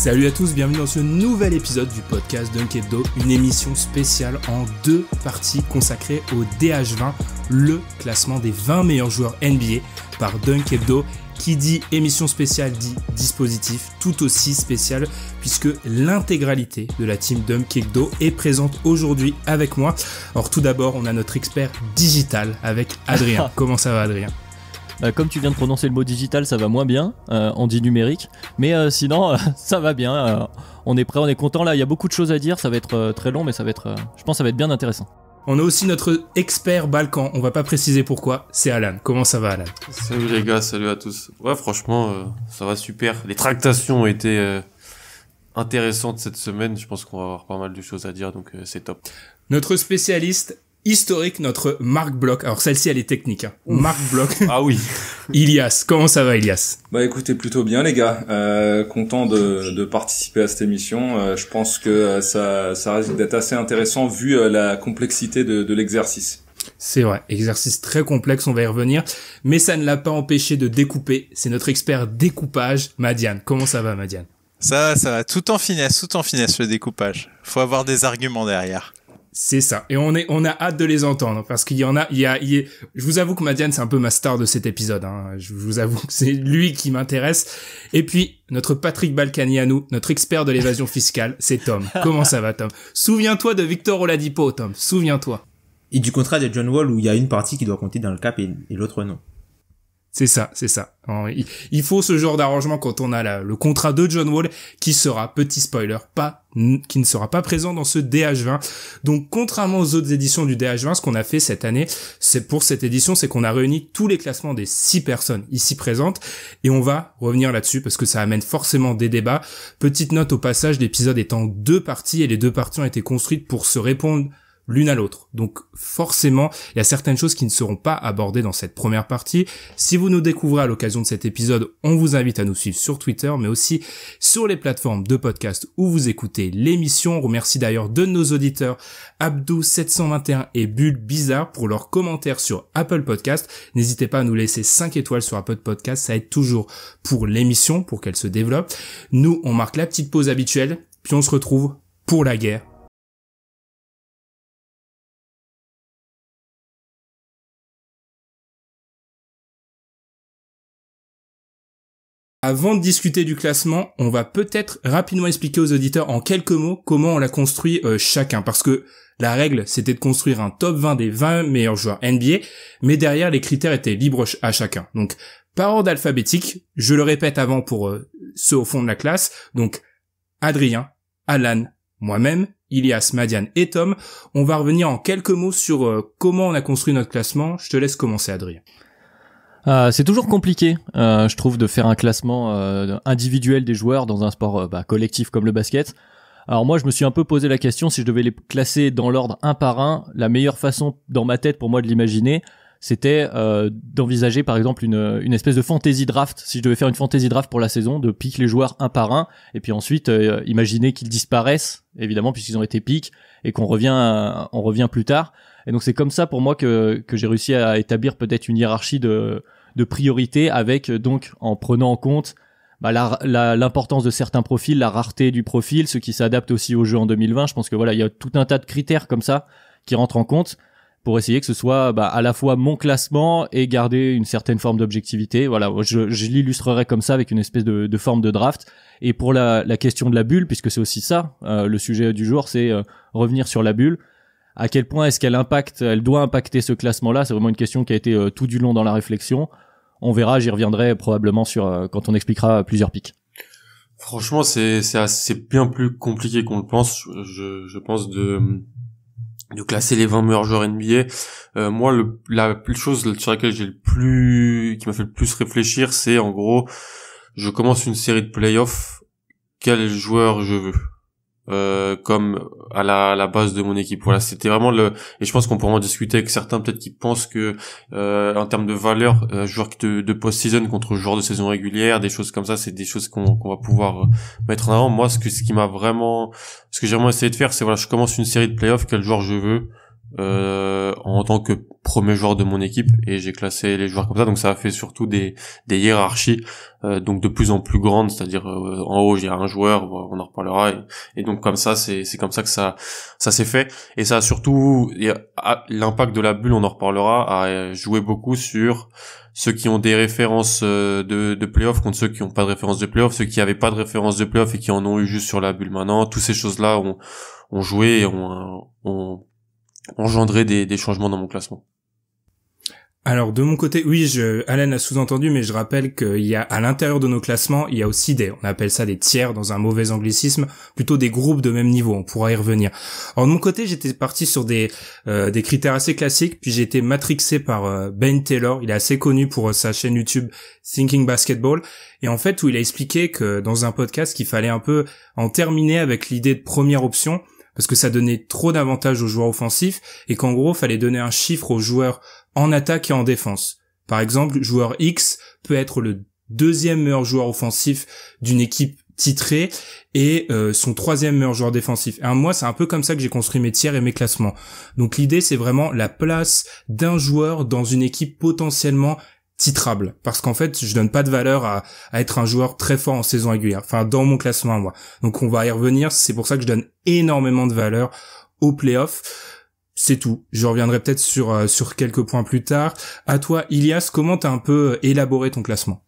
Salut à tous, bienvenue dans ce nouvel épisode du podcast Dunk Hebdo, une émission spéciale en 2 parties consacrée au DH20, le classement des 20 meilleurs joueurs NBA par Dunk Hebdo. Qui dit émission spéciale dit dispositif tout aussi spécial puisque l'intégralité de la team Dunk Hebdo est présente aujourd'hui avec moi. Alors tout d'abord, on a notre expert digital avec Adrien. Comment ça va, Adrien ? Comme tu viens de prononcer le mot digital, ça va moins bien, on dit numérique, mais sinon ça va bien, on est prêt, on est content là, il y a beaucoup de choses à dire, ça va être très long mais ça va être, je pense que ça va être bien intéressant. On a aussi notre expert Balkan, on va pas préciser pourquoi, c'est Alan. Comment ça va, Alan ? Salut les gars, salut à tous. Ouais, franchement, ça va super. Les tractations ont été intéressantes cette semaine, je pense qu'on va avoir pas mal de choses à dire, donc c'est top. Notre spécialiste historique, notre Marc Bloch. Alors celle-ci, elle est technique. Hein. Marc Bloch. Ah oui. Ilias, comment ça va, Ilias ? Bah écoutez, plutôt bien les gars. Content de participer à cette émission. Je pense que ça risque d'être assez intéressant vu la complexité de l'exercice. C'est vrai, exercice très complexe, on va y revenir. Mais ça ne l'a pas empêché de découper. C'est notre expert découpage, Madiane. Comment ça va, Madiane ? Ça va. Tout en finesse le découpage. Faut avoir des arguments derrière. C'est ça. Et on a hâte de les entendre parce qu'il y en a, je vous avoue que Madiane, c'est un peu ma star de cet épisode, hein. Je vous avoue que c'est lui qui m'intéresse. Et puis, notre Patrick Balkany à nous, notre expert de l'évasion fiscale, c'est Tom. Comment ça va, Tom ? Souviens-toi de Victor Oladipo, Tom. Souviens-toi. Et du contrat de John Wall où il y a une partie qui doit compter dans le cap et l'autre non. C'est ça. Il faut ce genre d'arrangement quand on a le contrat de John Wall qui sera, petit spoiler, qui ne sera pas présent dans ce DH20. Donc, contrairement aux autres éditions du DH20, ce qu'on a fait cette année, c'est pour cette édition, c'est qu'on a réuni tous les classements des 6 personnes ici présentes et on va revenir là-dessus parce que ça amène forcément des débats. Petite note au passage, l'épisode est en 2 parties et les 2 parties ont été construites pour se répondre l'une à l'autre. Donc forcément, il y a certaines choses qui ne seront pas abordées dans cette première partie. Si vous nous découvrez à l'occasion de cet épisode, on vous invite à nous suivre sur Twitter, mais aussi sur les plateformes de podcast où vous écoutez l'émission. On remercie d'ailleurs deux de nos auditeurs, Abdou721 et Bulle Bizarre, pour leurs commentaires sur Apple Podcast. N'hésitez pas à nous laisser 5 étoiles sur Apple Podcast, ça aide toujours pour l'émission, pour qu'elle se développe. Nous, on marque la petite pause habituelle, puis on se retrouve pour la guerre. Avant de discuter du classement, on va peut-être rapidement expliquer aux auditeurs en quelques mots comment on l'a construit chacun. Parce que la règle, c'était de construire un top 20 des 20 meilleurs joueurs NBA, mais derrière, les critères étaient libres à chacun. Donc, par ordre alphabétique, je le répète avant pour ceux au fond de la classe, donc Adrien, Alan, moi-même, Ilias, Madiane et Tom, on va revenir en quelques mots sur comment on a construit notre classement. Je te laisse commencer, Adrien. C'est toujours compliqué, je trouve, de faire un classement individuel des joueurs dans un sport collectif comme le basket. Alors moi, je me suis un peu posé la question, si je devais les classer dans l'ordre un par un, la meilleure façon dans ma tête pour moi de l'imaginer, c'était d'envisager par exemple une espèce de fantasy draft. Si je devais faire une fantasy draft pour la saison, de pick les joueurs un par un, et puis ensuite imaginer qu'ils disparaissent, évidemment, puisqu'ils ont été pick, et qu'on revient plus tard. Et donc c'est comme ça pour moi que j'ai réussi à établir peut-être une hiérarchie de priorité avec, donc, en prenant en compte l'importance de certains profils, la rareté du profil, ce qui s'adapte aussi au jeu en 2020. Je pense que voilà, il y a tout un tas de critères comme ça qui rentrent en compte pour essayer que ce soit à la fois mon classement et garder une certaine forme d'objectivité. Voilà, je l'illustrerai comme ça avec une espèce de forme de draft. Et pour la question de la bulle, puisque c'est aussi ça, le sujet du jour, c'est revenir sur la bulle. À quel point est-ce elle doit impacter ce classement-là ? C'est vraiment une question qui a été tout du long dans la réflexion. On verra, j'y reviendrai probablement quand on expliquera plusieurs pics. Franchement, c'est assez bien plus compliqué qu'on le pense. Je pense de classer les 20 meilleurs joueurs NBA. Moi, la chose sur laquelle qui m'a fait le plus réfléchir, c'est en gros, je commence une série de playoffs. Quel joueur je veux comme à la base de mon équipe. Voilà, c'était vraiment et je pense qu'on pourra en discuter avec certains peut-être qui pensent que en termes de valeur, joueur de post-season contre joueur de saison régulière, des choses comme ça, c'est des choses qu'on va pouvoir mettre en avant. Moi, ce que j'ai vraiment essayé de faire, c'est voilà, je commence une série de playoffs, quel joueur je veux, en tant que premier joueur de mon équipe, et j'ai classé les joueurs comme ça. Donc ça a fait surtout des hiérarchies donc de plus en plus grandes, c'est-à-dire en haut il y a un joueur, on en reparlera, et donc comme ça c'est comme ça que ça s'est fait. Et ça a surtout l'impact de la bulle, on en reparlera, a joué beaucoup sur ceux qui ont des références de playoff contre ceux qui n'ont pas de référence de playoff, ceux qui avaient pas de référence de playoff et qui en ont eu juste sur la bulle maintenant. Toutes ces choses-là ont joué et ont engendré des changements dans mon classement. Alors de mon côté, oui, Alan a sous-entendu, mais je rappelle qu'il y a à l'intérieur de nos classements, il y a aussi on appelle ça des tiers dans un mauvais anglicisme, plutôt des groupes de même niveau, on pourra y revenir. Alors de mon côté, j'étais parti sur des critères assez classiques, puis j'ai été matrixé par Ben Taylor, il est assez connu pour sa chaîne YouTube Thinking Basketball, et en fait où il a expliqué que dans un podcast qu'il fallait un peu en terminer avec l'idée de première option, parce que ça donnait trop d'avantages aux joueurs offensifs, et qu'en gros, fallait donner un chiffre aux joueurs en attaque et en défense. Par exemple, joueur X peut être le deuxième meilleur joueur offensif d'une équipe titrée et son troisième meilleur joueur défensif. Et moi, c'est un peu comme ça que j'ai construit mes tiers et mes classements. Donc l'idée, c'est vraiment la place d'un joueur dans une équipe potentiellement titrable, parce qu'en fait je donne pas de valeur à être un joueur très fort en saison régulière, enfin dans mon classement à moi. Donc on va y revenir, c'est pour ça que je donne énormément de valeur aux playoffs. C'est tout. Je reviendrai peut-être sur quelques points plus tard. À toi, Ilias, comment t'as un peu élaboré ton classement?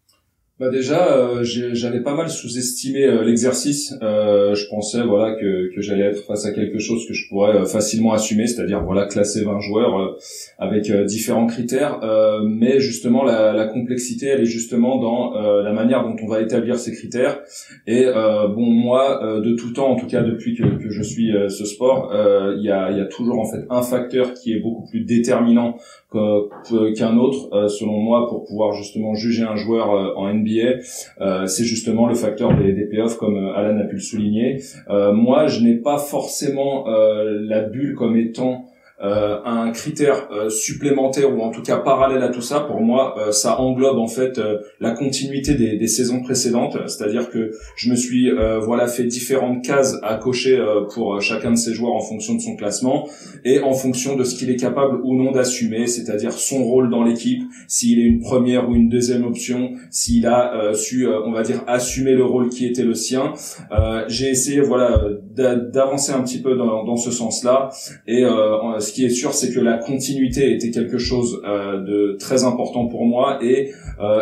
Bah déjà, j'avais pas mal sous-estimé l'exercice. Je pensais que j'allais être face à quelque chose que je pourrais facilement assumer, c'est-à-dire classer 20 joueurs avec différents critères. Mais justement, la complexité, elle est justement dans la manière dont on va établir ces critères. Et moi, de tout temps, en tout cas depuis que je suis ce sport, il y a toujours en fait un facteur qui est beaucoup plus déterminant qu'un autre, selon moi, pour pouvoir justement juger un joueur en NBA. C'est justement le facteur des playoffs, comme Alan a pu le souligner. Moi, je n'ai pas forcément la bulle comme étant un critère supplémentaire, ou en tout cas parallèle à tout ça. Pour moi, ça englobe en fait la continuité des saisons précédentes, c'est-à-dire que je me suis fait différentes cases à cocher pour chacun de ces joueurs en fonction de son classement et en fonction de ce qu'il est capable ou non d'assumer, c'est-à-dire son rôle dans l'équipe, s'il est une première ou une deuxième option, s'il a su assumer le rôle qui était le sien. J'ai essayé d'avancer un petit peu dans ce sens-là, et ce qui est sûr, c'est que la continuité était quelque chose de très important pour moi, et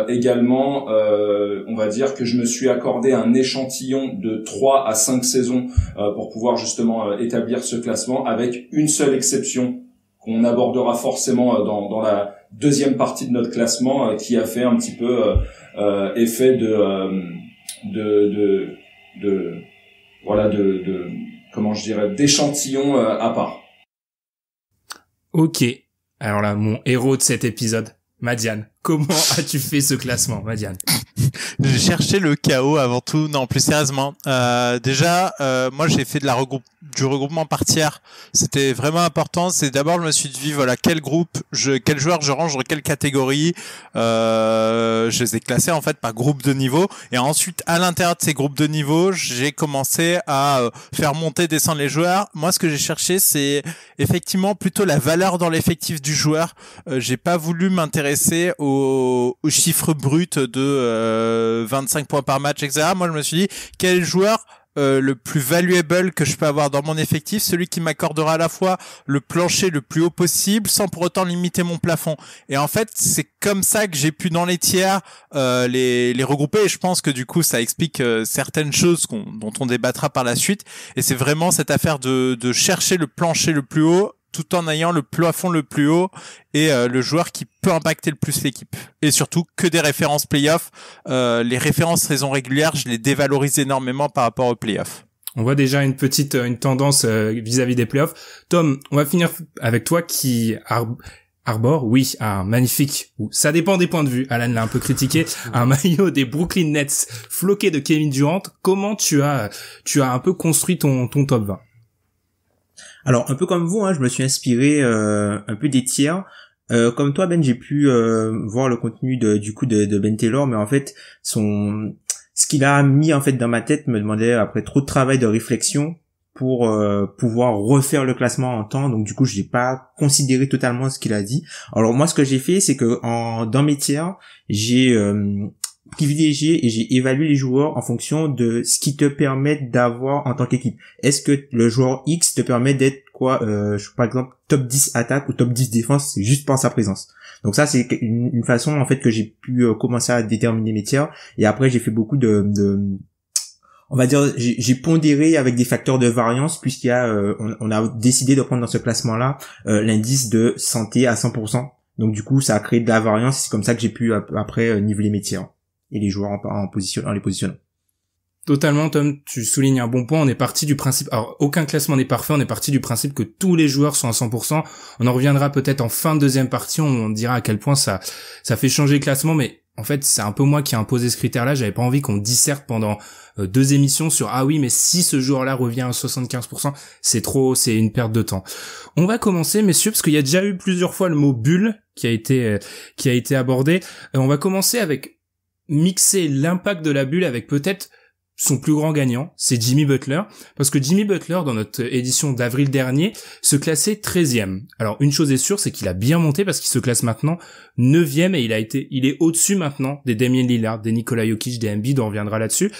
également on va dire que je me suis accordé un échantillon de 3 à 5 saisons pour pouvoir justement établir ce classement, avec une seule exception qu'on abordera forcément dans la deuxième partie de notre classement, qui a fait un petit peu effet d'échantillon à part. Ok. Alors là, mon héros de cet épisode, Madiane. Comment as-tu fait ce classement, Madiane? J'ai cherché le chaos avant tout. Non, plus sérieusement. Déjà, moi, j'ai fait du regroupement par tiers. C'était vraiment important. C'est d'abord, je me suis dit, quel joueur je range dans quelle catégorie. Je les ai classés, en fait, par groupe de niveau. Et ensuite, à l'intérieur de ces groupes de niveau, j'ai commencé à faire monter, descendre les joueurs. Moi, ce que j'ai cherché, c'est effectivement plutôt la valeur dans l'effectif du joueur. J'ai pas voulu m'intéresser aux chiffres bruts de 25 points par match, etc. Moi, je me suis dit, quel joueur le plus valuable que je peux avoir dans mon effectif, celui qui m'accordera à la fois le plancher le plus haut possible sans pour autant limiter mon plafond. Et en fait, c'est comme ça que j'ai pu dans les tiers les regrouper, et je pense que du coup ça explique certaines choses dont on débattra par la suite. Et c'est vraiment cette affaire de chercher le plancher le plus haut tout en ayant le plafond le plus haut, et le joueur qui peut impacter le plus l'équipe. Et surtout, que des références playoff. Les références saison régulière, je les dévalorise énormément par rapport aux playoffs. On voit déjà une tendance vis-à-vis des playoffs. Tom, on va finir avec toi qui arbore, un magnifique, ou ça dépend des points de vue, Alan l'a un peu critiqué, un maillot des Brooklyn Nets floqué de Kevin Durant. Comment tu as un peu construit ton top 20? Alors, un peu comme vous, je me suis inspiré un peu des tiers. Comme toi, Ben, j'ai pu voir le contenu de Ben Taylor, mais en fait, ce qu'il a mis en fait dans ma tête me demandait, après trop de travail de réflexion, pour pouvoir refaire le classement en temps. Donc du coup, je n'ai pas considéré totalement ce qu'il a dit. Alors moi, ce que j'ai fait, c'est que dans mes tiers, j'ai privilégié et j'ai évalué les joueurs en fonction de ce qui te permettent d'avoir en tant qu'équipe. Est-ce que le joueur X te permet d'être par exemple top 10 attaque ou top 10 défense, c'est juste par sa présence. Donc ça, c'est une façon en fait que j'ai pu commencer à déterminer mes tiers. Et après, j'ai fait beaucoup on va dire, j'ai pondéré avec des facteurs de variance, puisqu'il y a on a décidé de prendre dans ce classement-là l'indice de santé à 100%. Donc du coup, ça a créé de la variance. C'est comme ça que j'ai pu après niveler mes tiers et les joueurs en les positionnant. Totalement, Tom, tu soulignes un bon point. On est parti du principe, alors aucun classement n'est parfait, on est parti du principe que tous les joueurs sont à 100%. On en reviendra peut-être en fin de deuxième partie, on dira à quel point ça fait changer le classement, mais en fait, c'est un peu moi qui ai imposé ce critère-là. J'avais pas envie qu'on disserte pendant 2 émissions sur ah oui, mais si ce joueur-là revient à 75%, c'est une perte de temps. On va commencer, messieurs, parce qu'il y a déjà eu plusieurs fois le mot bulle qui a été abordé. On va commencer avec mixer l'impact de la bulle avec peut-être son plus grand gagnant, c'est Jimmy Butler, parce que Jimmy Butler, dans notre édition d'avril dernier, se classait 13e. Alors, une chose est sûre, c'est qu'il a bien monté parce qu'il se classe maintenant 9e et il est au-dessus maintenant des Damien Lillard, des Nikola Jokic, des Embiid, on reviendra là-dessus.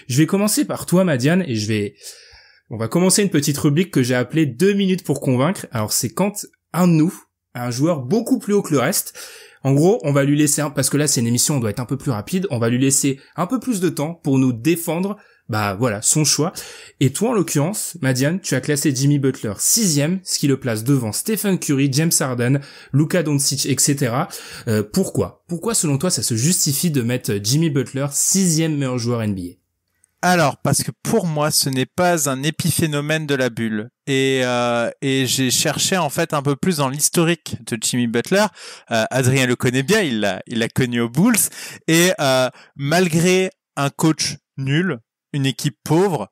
Je vais commencer par toi, Madiane, et on va commencer une petite rubrique que j'ai appelée 2 minutes pour convaincre. Alors, c'est quand un joueur beaucoup plus haut que le reste, en gros, on va lui laisser parce que là c'est une émission, on doit être un peu plus rapide, on va lui laisser un peu plus de temps pour nous défendre, son choix. Et toi, en l'occurrence, Madiane, tu as classé Jimmy Butler 6e, ce qui le place devant Stephen Curry, James Harden, Luka Doncic, etc. Pourquoi selon toi ça se justifie de mettre Jimmy Butler 6e meilleur joueur NBA? Alors, parce que pour moi, ce n'est pas un épiphénomène de la bulle. Et j'ai cherché en fait un peu plus dans l'historique de Jimmy Butler. Adrien le connaît bien, il l'a connu aux Bulls. Et malgré un coach nul, une équipe pauvre,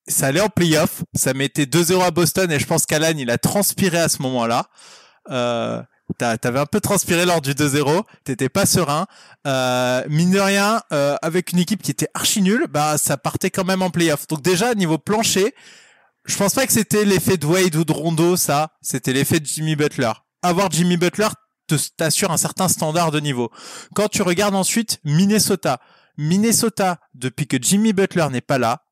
ça allait en play-off. Ça mettait 2-0 à Boston et je pense qu'Alan, il a transpiré à ce moment-là. T'avais un peu transpiré lors du 2-0, t'étais pas serein. Mine de rien, avec une équipe qui était archi nulle, ça partait quand même en play-off. Donc déjà, niveau plancher, je pense pas que c'était l'effet de Wade ou de Rondo, ça. C'était l'effet de Jimmy Butler. Avoir Jimmy Butler t'assure un certain standard de niveau. Quand tu regardes ensuite Minnesota, depuis que Jimmy Butler n'est pas là,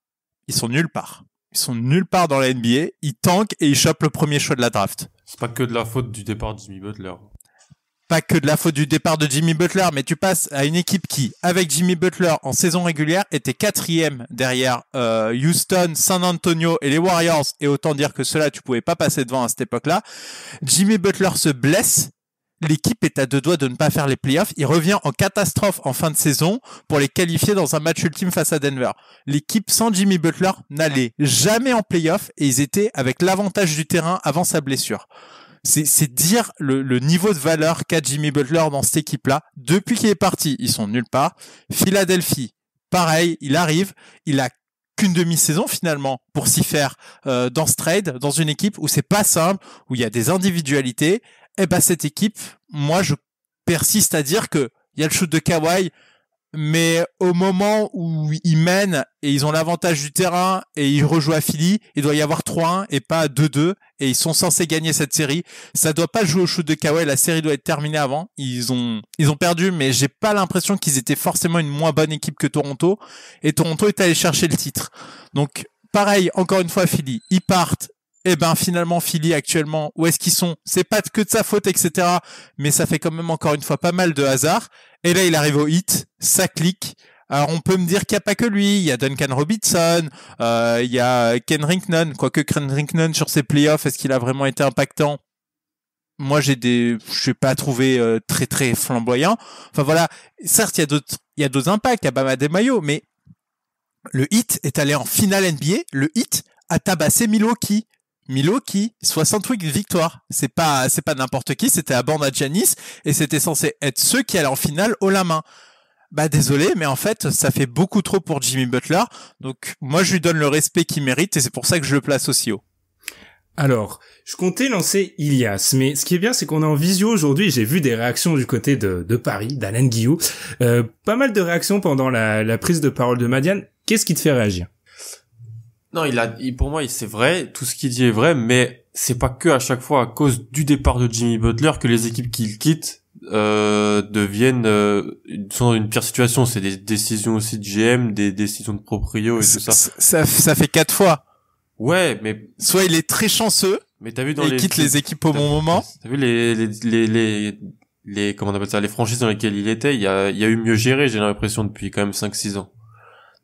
ils sont nulle part. Ils sont nulle part dans la NBA, ils tankent et ils chopent le premier choix de la draft. C'est pas que de la faute du départ de Jimmy Butler. Pas que de la faute du départ de Jimmy Butler, mais tu passes à une équipe qui, avec Jimmy Butler en saison régulière, était 4e derrière Houston, San Antonio et les Warriors. Et autant dire que ceux-là, tu pouvais pas passer devant à cette époque-là. Jimmy Butler se blesse. L'équipe est à 2 doigts de ne pas faire les playoffs. Il revient en catastrophe en fin de saison pour les qualifier dans un match ultime face à Denver. L'équipe sans Jimmy Butler n'allait jamais en playoffs et ils étaient avec l'avantage du terrain avant sa blessure. C'est dire le niveau de valeur qu'a Jimmy Butler dans cette équipe-là. Depuis qu'il est parti, ils sont nulle part. Philadelphie, pareil, il arrive, il a qu'une demi-saison finalement pour s'y faire dans ce trade, dans une équipe où c'est pas simple, où il y a des individualités. Cette équipe, moi je persiste à dire que il y a le shoot de Kawhi, mais au moment où ils mènent et ils ont l'avantage du terrain et ils rejouent à Philly, il doit y avoir 3-1 et pas 2-2 et ils sont censés gagner cette série. Ça doit pas jouer au shoot de Kawhi, la série doit être terminée avant. Ils ont perdu, mais j'ai pas l'impression qu'ils étaient forcément une moins bonne équipe que Toronto et Toronto est allé chercher le titre. Donc pareil, encore une fois Philly, ils partent. Finalement Philly actuellement, où est-ce qu'ils sont? C'est pas que de sa faute, etc. Mais ça fait quand même encore une fois pas mal de hasard. Et là il arrive au hit, ça clique. Alors on peut me dire qu'il n'y a pas que lui, il y a Duncan Robinson, il y a Ken Rincknen, quoique Ken Rincknen sur ses playoffs, est-ce qu'il a vraiment été impactant? Moi je n'ai pas trouvé très très flamboyant. Enfin voilà, certes il y a d'autres impacts, il y a Bam Adebayo, mais le Heat est allé en finale NBA, le Heat a tabassé Milwaukee, 68 victoires. C'est pas n'importe qui, c'était à bande à Giannis et c'était censé être ceux qui allaient en finale haut la main. Désolé, mais en fait, ça fait beaucoup trop pour Jimmy Butler. Donc, moi, je lui donne le respect qu'il mérite et c'est pour ça que je le place aussi haut. Alors, je comptais lancer Ilias, mais ce qui est bien, c'est qu'on est en visio aujourd'hui. J'ai vu des réactions du côté de Paris, d'Alain Guillou. Pas mal de réactions pendant la prise de parole de Madiane. Qu'est-ce qui te fait réagir? Non, pour moi, c'est vrai, tout ce qu'il dit est vrai, mais c'est pas que à chaque fois à cause du départ de Jimmy Butler que les équipes qu'il quitte deviennent sont dans une pire situation. C'est des décisions aussi de GM, des décisions de proprio et tout ça. Ça fait 4 fois. Ouais, mais soit il est très chanceux, mais t'as vu il quitte les équipes au bon moment. T'as vu les comment on appelle ça, les franchises dans lesquelles il était, il y a eu mieux géré, j'ai l'impression, depuis quand même 5-6 ans.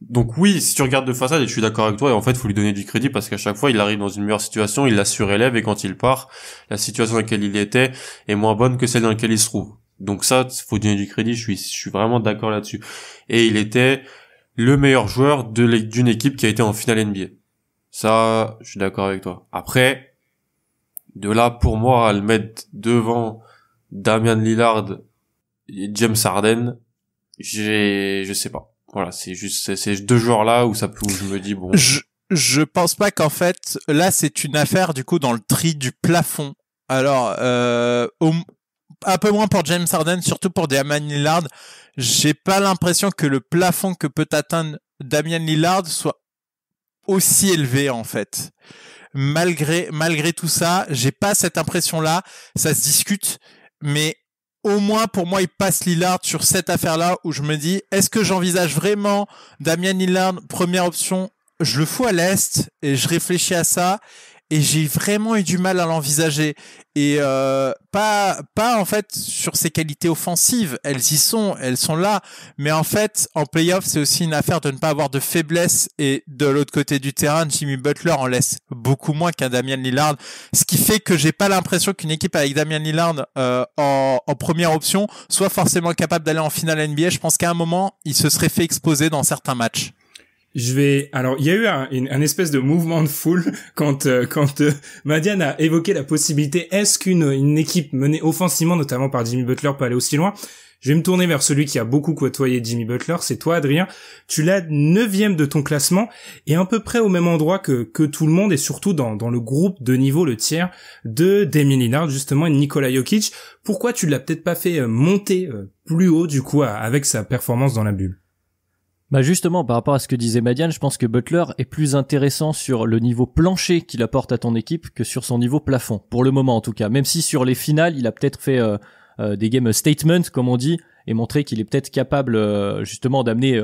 Donc oui, si tu regardes de façade, et je suis d'accord avec toi, et en fait, il faut lui donner du crédit parce qu'à chaque fois, il arrive dans une meilleure situation, il la surélève, et quand il part, la situation dans laquelle il était est moins bonne que celle dans laquelle il se trouve. Donc ça, faut donner du crédit, je suis vraiment d'accord là-dessus. Et il était le meilleur joueur d'une équipe qui a été en finale NBA. Ça, je suis d'accord avec toi. Après, de là, pour moi, à le mettre devant Damian Lillard et James Harden, je sais pas. Voilà, c'est juste ces deux joueurs-là où je me dis bon. Je pense pas qu'en fait, là, c'est une affaire, du coup, dans le tri du plafond. Alors, un peu moins pour James Harden, surtout pour Damian Lillard. J'ai pas l'impression que le plafond que peut atteindre Damian Lillard soit aussi élevé, en fait. Malgré tout ça, j'ai pas cette impression-là. Ça se discute, mais au moins, pour moi, il passe Lillard sur cette affaire-là où je me dis, est-ce que j'envisage vraiment Damian Lillard, première option? Je le fous à l'Est et je réfléchis à ça et j'ai vraiment eu du mal à l'envisager. Et pas en fait sur ses qualités offensives, elles sont là. Mais en fait, en playoff, c'est aussi une affaire de ne pas avoir de faiblesse. Et de l'autre côté du terrain, Jimmy Butler en laisse beaucoup moins qu'un Damian Lillard. Ce qui fait que j'ai pas l'impression qu'une équipe avec Damian Lillard en première option soit forcément capable d'aller en finale NBA. Je pense qu'à un moment, il se serait fait exposer dans certains matchs. Alors, il y a eu un espèce de mouvement de foule quand Madiane a évoqué la possibilité, est-ce qu'une équipe menée offensivement, notamment par Jimmy Butler, peut aller aussi loin? Je vais me tourner vers celui qui a beaucoup côtoyé Jimmy Butler, c'est toi, Adrien. Tu l'as 9e de ton classement et à peu près au même endroit que tout le monde et surtout dans le groupe de niveau, le tiers de Damian Lillard, justement, et Nikola Jokic. Pourquoi tu l'as peut-être pas fait monter plus haut, du coup, avec sa performance dans la bulle? Bah justement, par rapport à ce que disait Madiane, je pense que Butler est plus intéressant sur le niveau plancher qu'il apporte à ton équipe que sur son niveau plafond, pour le moment en tout cas. Même si sur les finales, il a peut-être fait des game statements, comme on dit, et montré qu'il est peut-être capable justement d'amener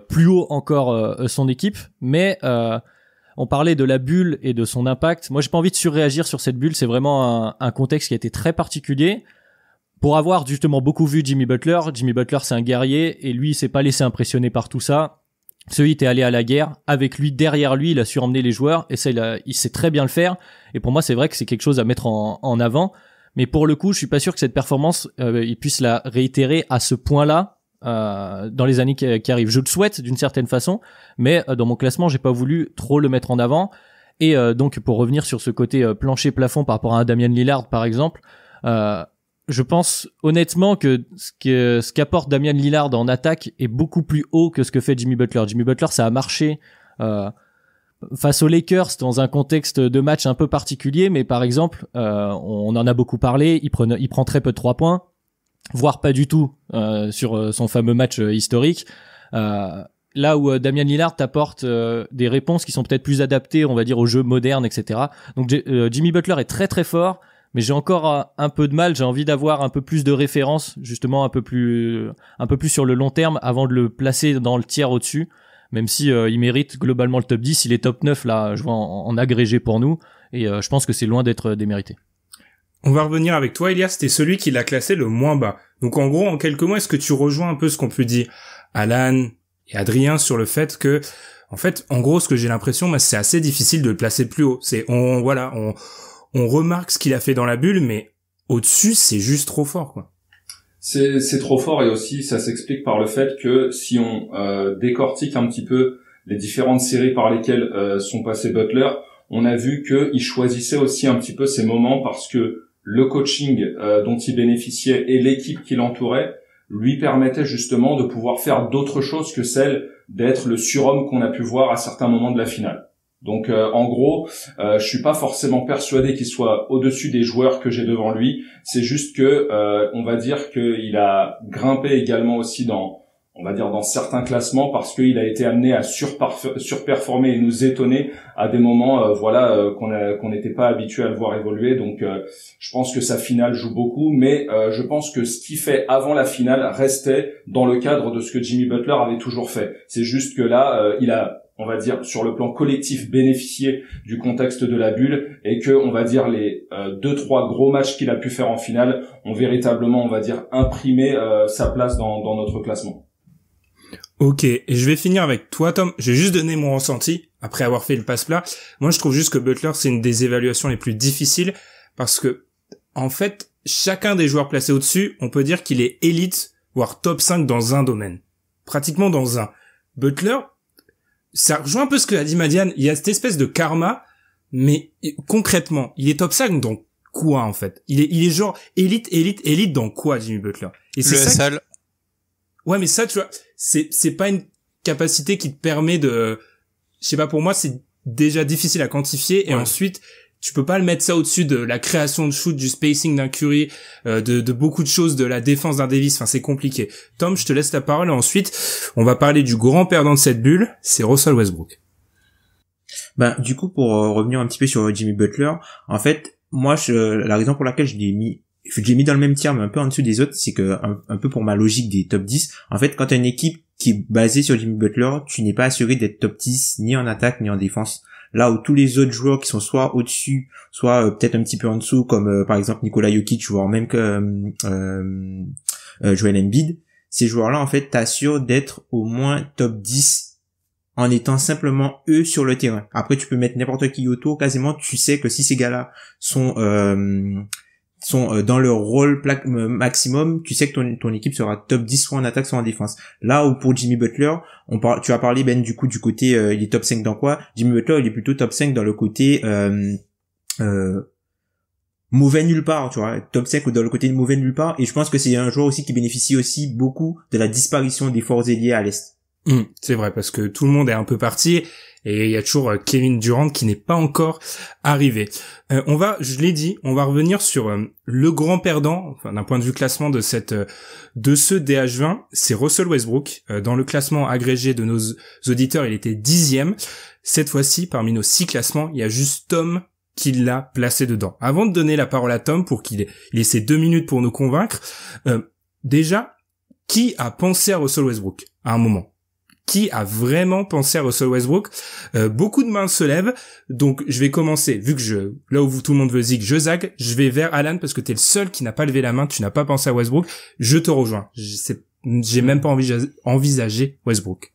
plus haut encore son équipe. Mais on parlait de la bulle et de son impact. Moi, j'ai pas envie de surréagir sur cette bulle. C'est vraiment un contexte qui a été très particulier. Pour avoir justement beaucoup vu Jimmy Butler c'est un guerrier et lui il s'est pas laissé impressionner par tout ça. Celui était allé à la guerre, avec lui, derrière lui, il a su emmener les joueurs et ça il sait très bien le faire et pour moi c'est vrai que c'est quelque chose à mettre en avant, mais pour le coup je suis pas sûr que cette performance il puisse la réitérer à ce point-là dans les années qui arrivent. Je le souhaite d'une certaine façon, mais dans mon classement j'ai pas voulu trop le mettre en avant et donc pour revenir sur ce côté plancher-plafond par rapport à un Damian Lillard par exemple, je pense honnêtement que ce qu'apporte Damian Lillard en attaque est beaucoup plus haut que ce que fait Jimmy Butler. Jimmy Butler, ça a marché face aux Lakers dans un contexte de match un peu particulier, mais par exemple, on en a beaucoup parlé, il prend très peu de 3 points, voire pas du tout sur son fameux match historique. Là où Damian Lillard t'apporte des réponses qui sont peut-être plus adaptées, on va dire, au jeu moderne, etc. Donc Jimmy Butler est très très fort, mais j'ai encore un peu de mal, j'ai envie d'avoir un peu plus de références, justement un peu plus sur le long terme avant de le placer dans le tiers au-dessus, même si il mérite globalement le top 10, il est top 9 là, je vois en agrégé pour nous et je pense que c'est loin d'être démérité. On va revenir avec toi, Elias, t'es celui qui l'a classé le moins bas. Donc en gros, en quelques mots, est-ce que tu rejoins un peu ce qu'on peut dire Alan et Adrien sur le fait que, en fait, en gros, ce que j'ai l'impression, c'est assez difficile de le placer plus haut. On remarque ce qu'il a fait dans la bulle, mais au-dessus, c'est juste trop fort, quoi. C'est trop fort et aussi, ça s'explique par le fait que si on décortique un petit peu les différentes séries par lesquelles sont passés Butler, on a vu qu'il choisissait aussi un petit peu ses moments parce que le coaching dont il bénéficiait et l'équipe qui l'entourait lui permettait justement de pouvoir faire d'autres choses que celle d'être le surhomme qu'on a pu voir à certains moments de la finale. Donc en gros, je suis pas forcément persuadé qu'il soit au-dessus des joueurs que j'ai devant lui. C'est juste que on va dire qu'il a grimpé également aussi dans on va dire dans certains classements, parce qu'il a été amené à surperformer et nous étonner à des moments qu'on n'était pas habitué à le voir évoluer. Donc je pense que sa finale joue beaucoup, mais je pense que ce qu'il fait avant la finale restait dans le cadre de ce que Jimmy Butler avait toujours fait. C'est juste que là il a, on va dire, sur le plan collectif, bénéficié du contexte de la bulle, et que, on va dire, les 2-3 gros matchs qu'il a pu faire en finale ont véritablement, on va dire, imprimé sa place dans notre classement. Ok, et je vais finir avec toi, Tom. Je vais juste donner mon ressenti après avoir fait le passe-plat. Moi, je trouve juste que Butler, c'est une des évaluations les plus difficiles parce que, en fait, chacun des joueurs placés au-dessus, on peut dire qu'il est élite, voire top 5 dans un domaine. Pratiquement dans un. Butler, ça rejoint un peu ce que a dit Madiane. Il y a cette espèce de karma, mais concrètement, il est top 5 dans quoi, en fait? Il est genre élite dans quoi, Jimmy Butler? Et c'est le ça. SL. Ouais, mais ça, tu vois, c'est pas une capacité qui te permet de, je sais pas, pour moi, c'est déjà difficile à quantifier, et ensuite, tu peux pas le mettre ça au-dessus de la création de shoot, du spacing d'un Curry, de beaucoup de choses, de la défense d'un Davis. Enfin, c'est compliqué. Tom, je te laisse la parole, et ensuite, on va parler du grand perdant de cette bulle, c'est Russell Westbrook. Ben, du coup, pour revenir un petit peu sur Jimmy Butler, en fait, moi, la raison pour laquelle je l'ai mis dans le même tiers, mais un peu en dessous des autres, c'est que, un peu pour ma logique des top 10, en fait, quand t'as une équipe qui est basée sur Jimmy Butler, tu n'es pas assuré d'être top 10, ni en attaque, ni en défense. Là où tous les autres joueurs qui sont soit au-dessus, soit peut-être un petit peu en dessous, comme par exemple Nikola Jokic, voire même que Joel Embiid, ces joueurs-là, en fait, t'assurent d'être au moins top 10 en étant simplement eux sur le terrain. Après, tu peux mettre n'importe qui autour, quasiment, tu sais que si ces gars-là sont dans leur rôle maximum, tu sais que ton équipe sera top 10 soit en attaque soit en défense. Là où pour Jimmy Butler, tu as parlé Ben du coup du côté il est top 5 dans quoi? Jimmy Butler, il est plutôt top 5 dans le côté mauvais nulle part, tu vois, top 5 ou dans le côté mauvais nulle part, et je pense que c'est un joueur aussi qui bénéficie aussi beaucoup de la disparition des forces ailiers à l'est. C'est vrai, parce que tout le monde est un peu parti, et il y a toujours Kevin Durant qui n'est pas encore arrivé. Je l'ai dit, on va revenir sur le grand perdant, enfin, d'un point de vue classement de ce DH20, c'est Russell Westbrook. Dans le classement agrégé de nos auditeurs, il était 10e. Cette fois-ci, parmi nos 6 classements, il y a juste Tom qui l'a placé dedans. Avant de donner la parole à Tom pour qu'il ait ses 2 minutes pour nous convaincre, déjà, qui a pensé à Russell Westbrook à un moment? Qui a vraiment pensé à Russell Westbrook? Beaucoup de mains se lèvent, donc je vais commencer, vu que là où tout le monde veut zig, je zague, je vais vers Alan parce que t'es le seul qui n'a pas levé la main, tu n'as pas pensé à Westbrook, je te rejoins. J'ai même pas envisagé Westbrook.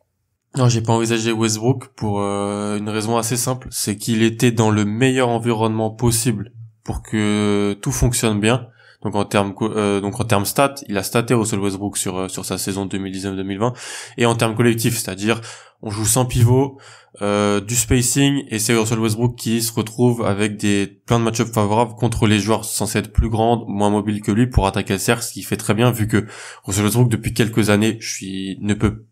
Non, j'ai pas envisagé Westbrook pour une raison assez simple, c'est qu'il était dans le meilleur environnement possible pour que tout fonctionne bien. Donc en termes stats, il a staté Russell Westbrook sur sa saison 2019-2020, et en termes collectifs, c'est-à-dire on joue sans pivot, du spacing, et c'est Russell Westbrook qui se retrouve avec plein de match-ups favorables contre les joueurs censés être plus grands, moins mobiles que lui pour attaquer le cercle, ce qui fait très bien vu que Russell Westbrook depuis quelques années ne peut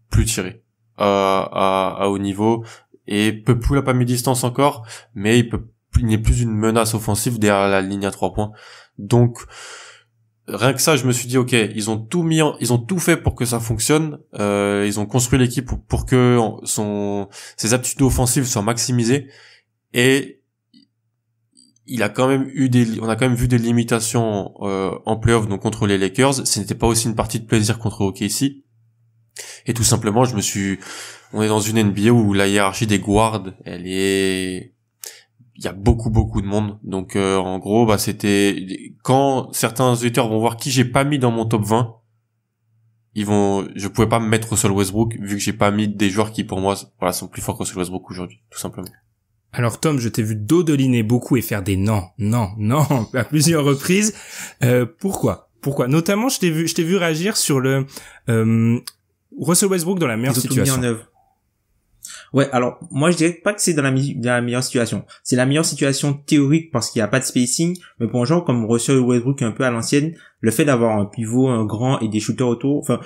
plus tirer à haut niveau, et peut plus la mi-distance encore, mais il n'est plus une menace offensive derrière la ligne à 3 points. Donc rien que ça, je me suis dit ok, ils ont tout fait pour que ça fonctionne. Ils ont construit l'équipe pour que ses aptitudes offensives soient maximisées, et on a quand même vu des limitations en playoff, donc contre les Lakers. Ce n'était pas aussi une partie de plaisir contre OKC. Et tout simplement, on est dans une NBA où la hiérarchie des guards, il y a beaucoup de monde, donc en gros c'était quand certains auditeurs vont voir qui j'ai pas mis dans mon top 20, je pouvais pas me mettre Russell Westbrook vu que j'ai pas mis des joueurs qui pour moi sont plus forts que Russell Westbrook aujourd'hui, tout simplement. Alors Tom, je t'ai vu dodeliner beaucoup et faire des non à plusieurs reprises. Pourquoi notamment je t'ai vu réagir sur le Russell Westbrook dans la meilleure situation. Ouais, alors moi je dirais pas que c'est dans la meilleure situation. C'est la meilleure situation théorique parce qu'il y a pas de spacing, mais pour un joueur comme Russell Westbrook un peu à l'ancienne, le fait d'avoir un pivot, un grand et des shooters autour, enfin,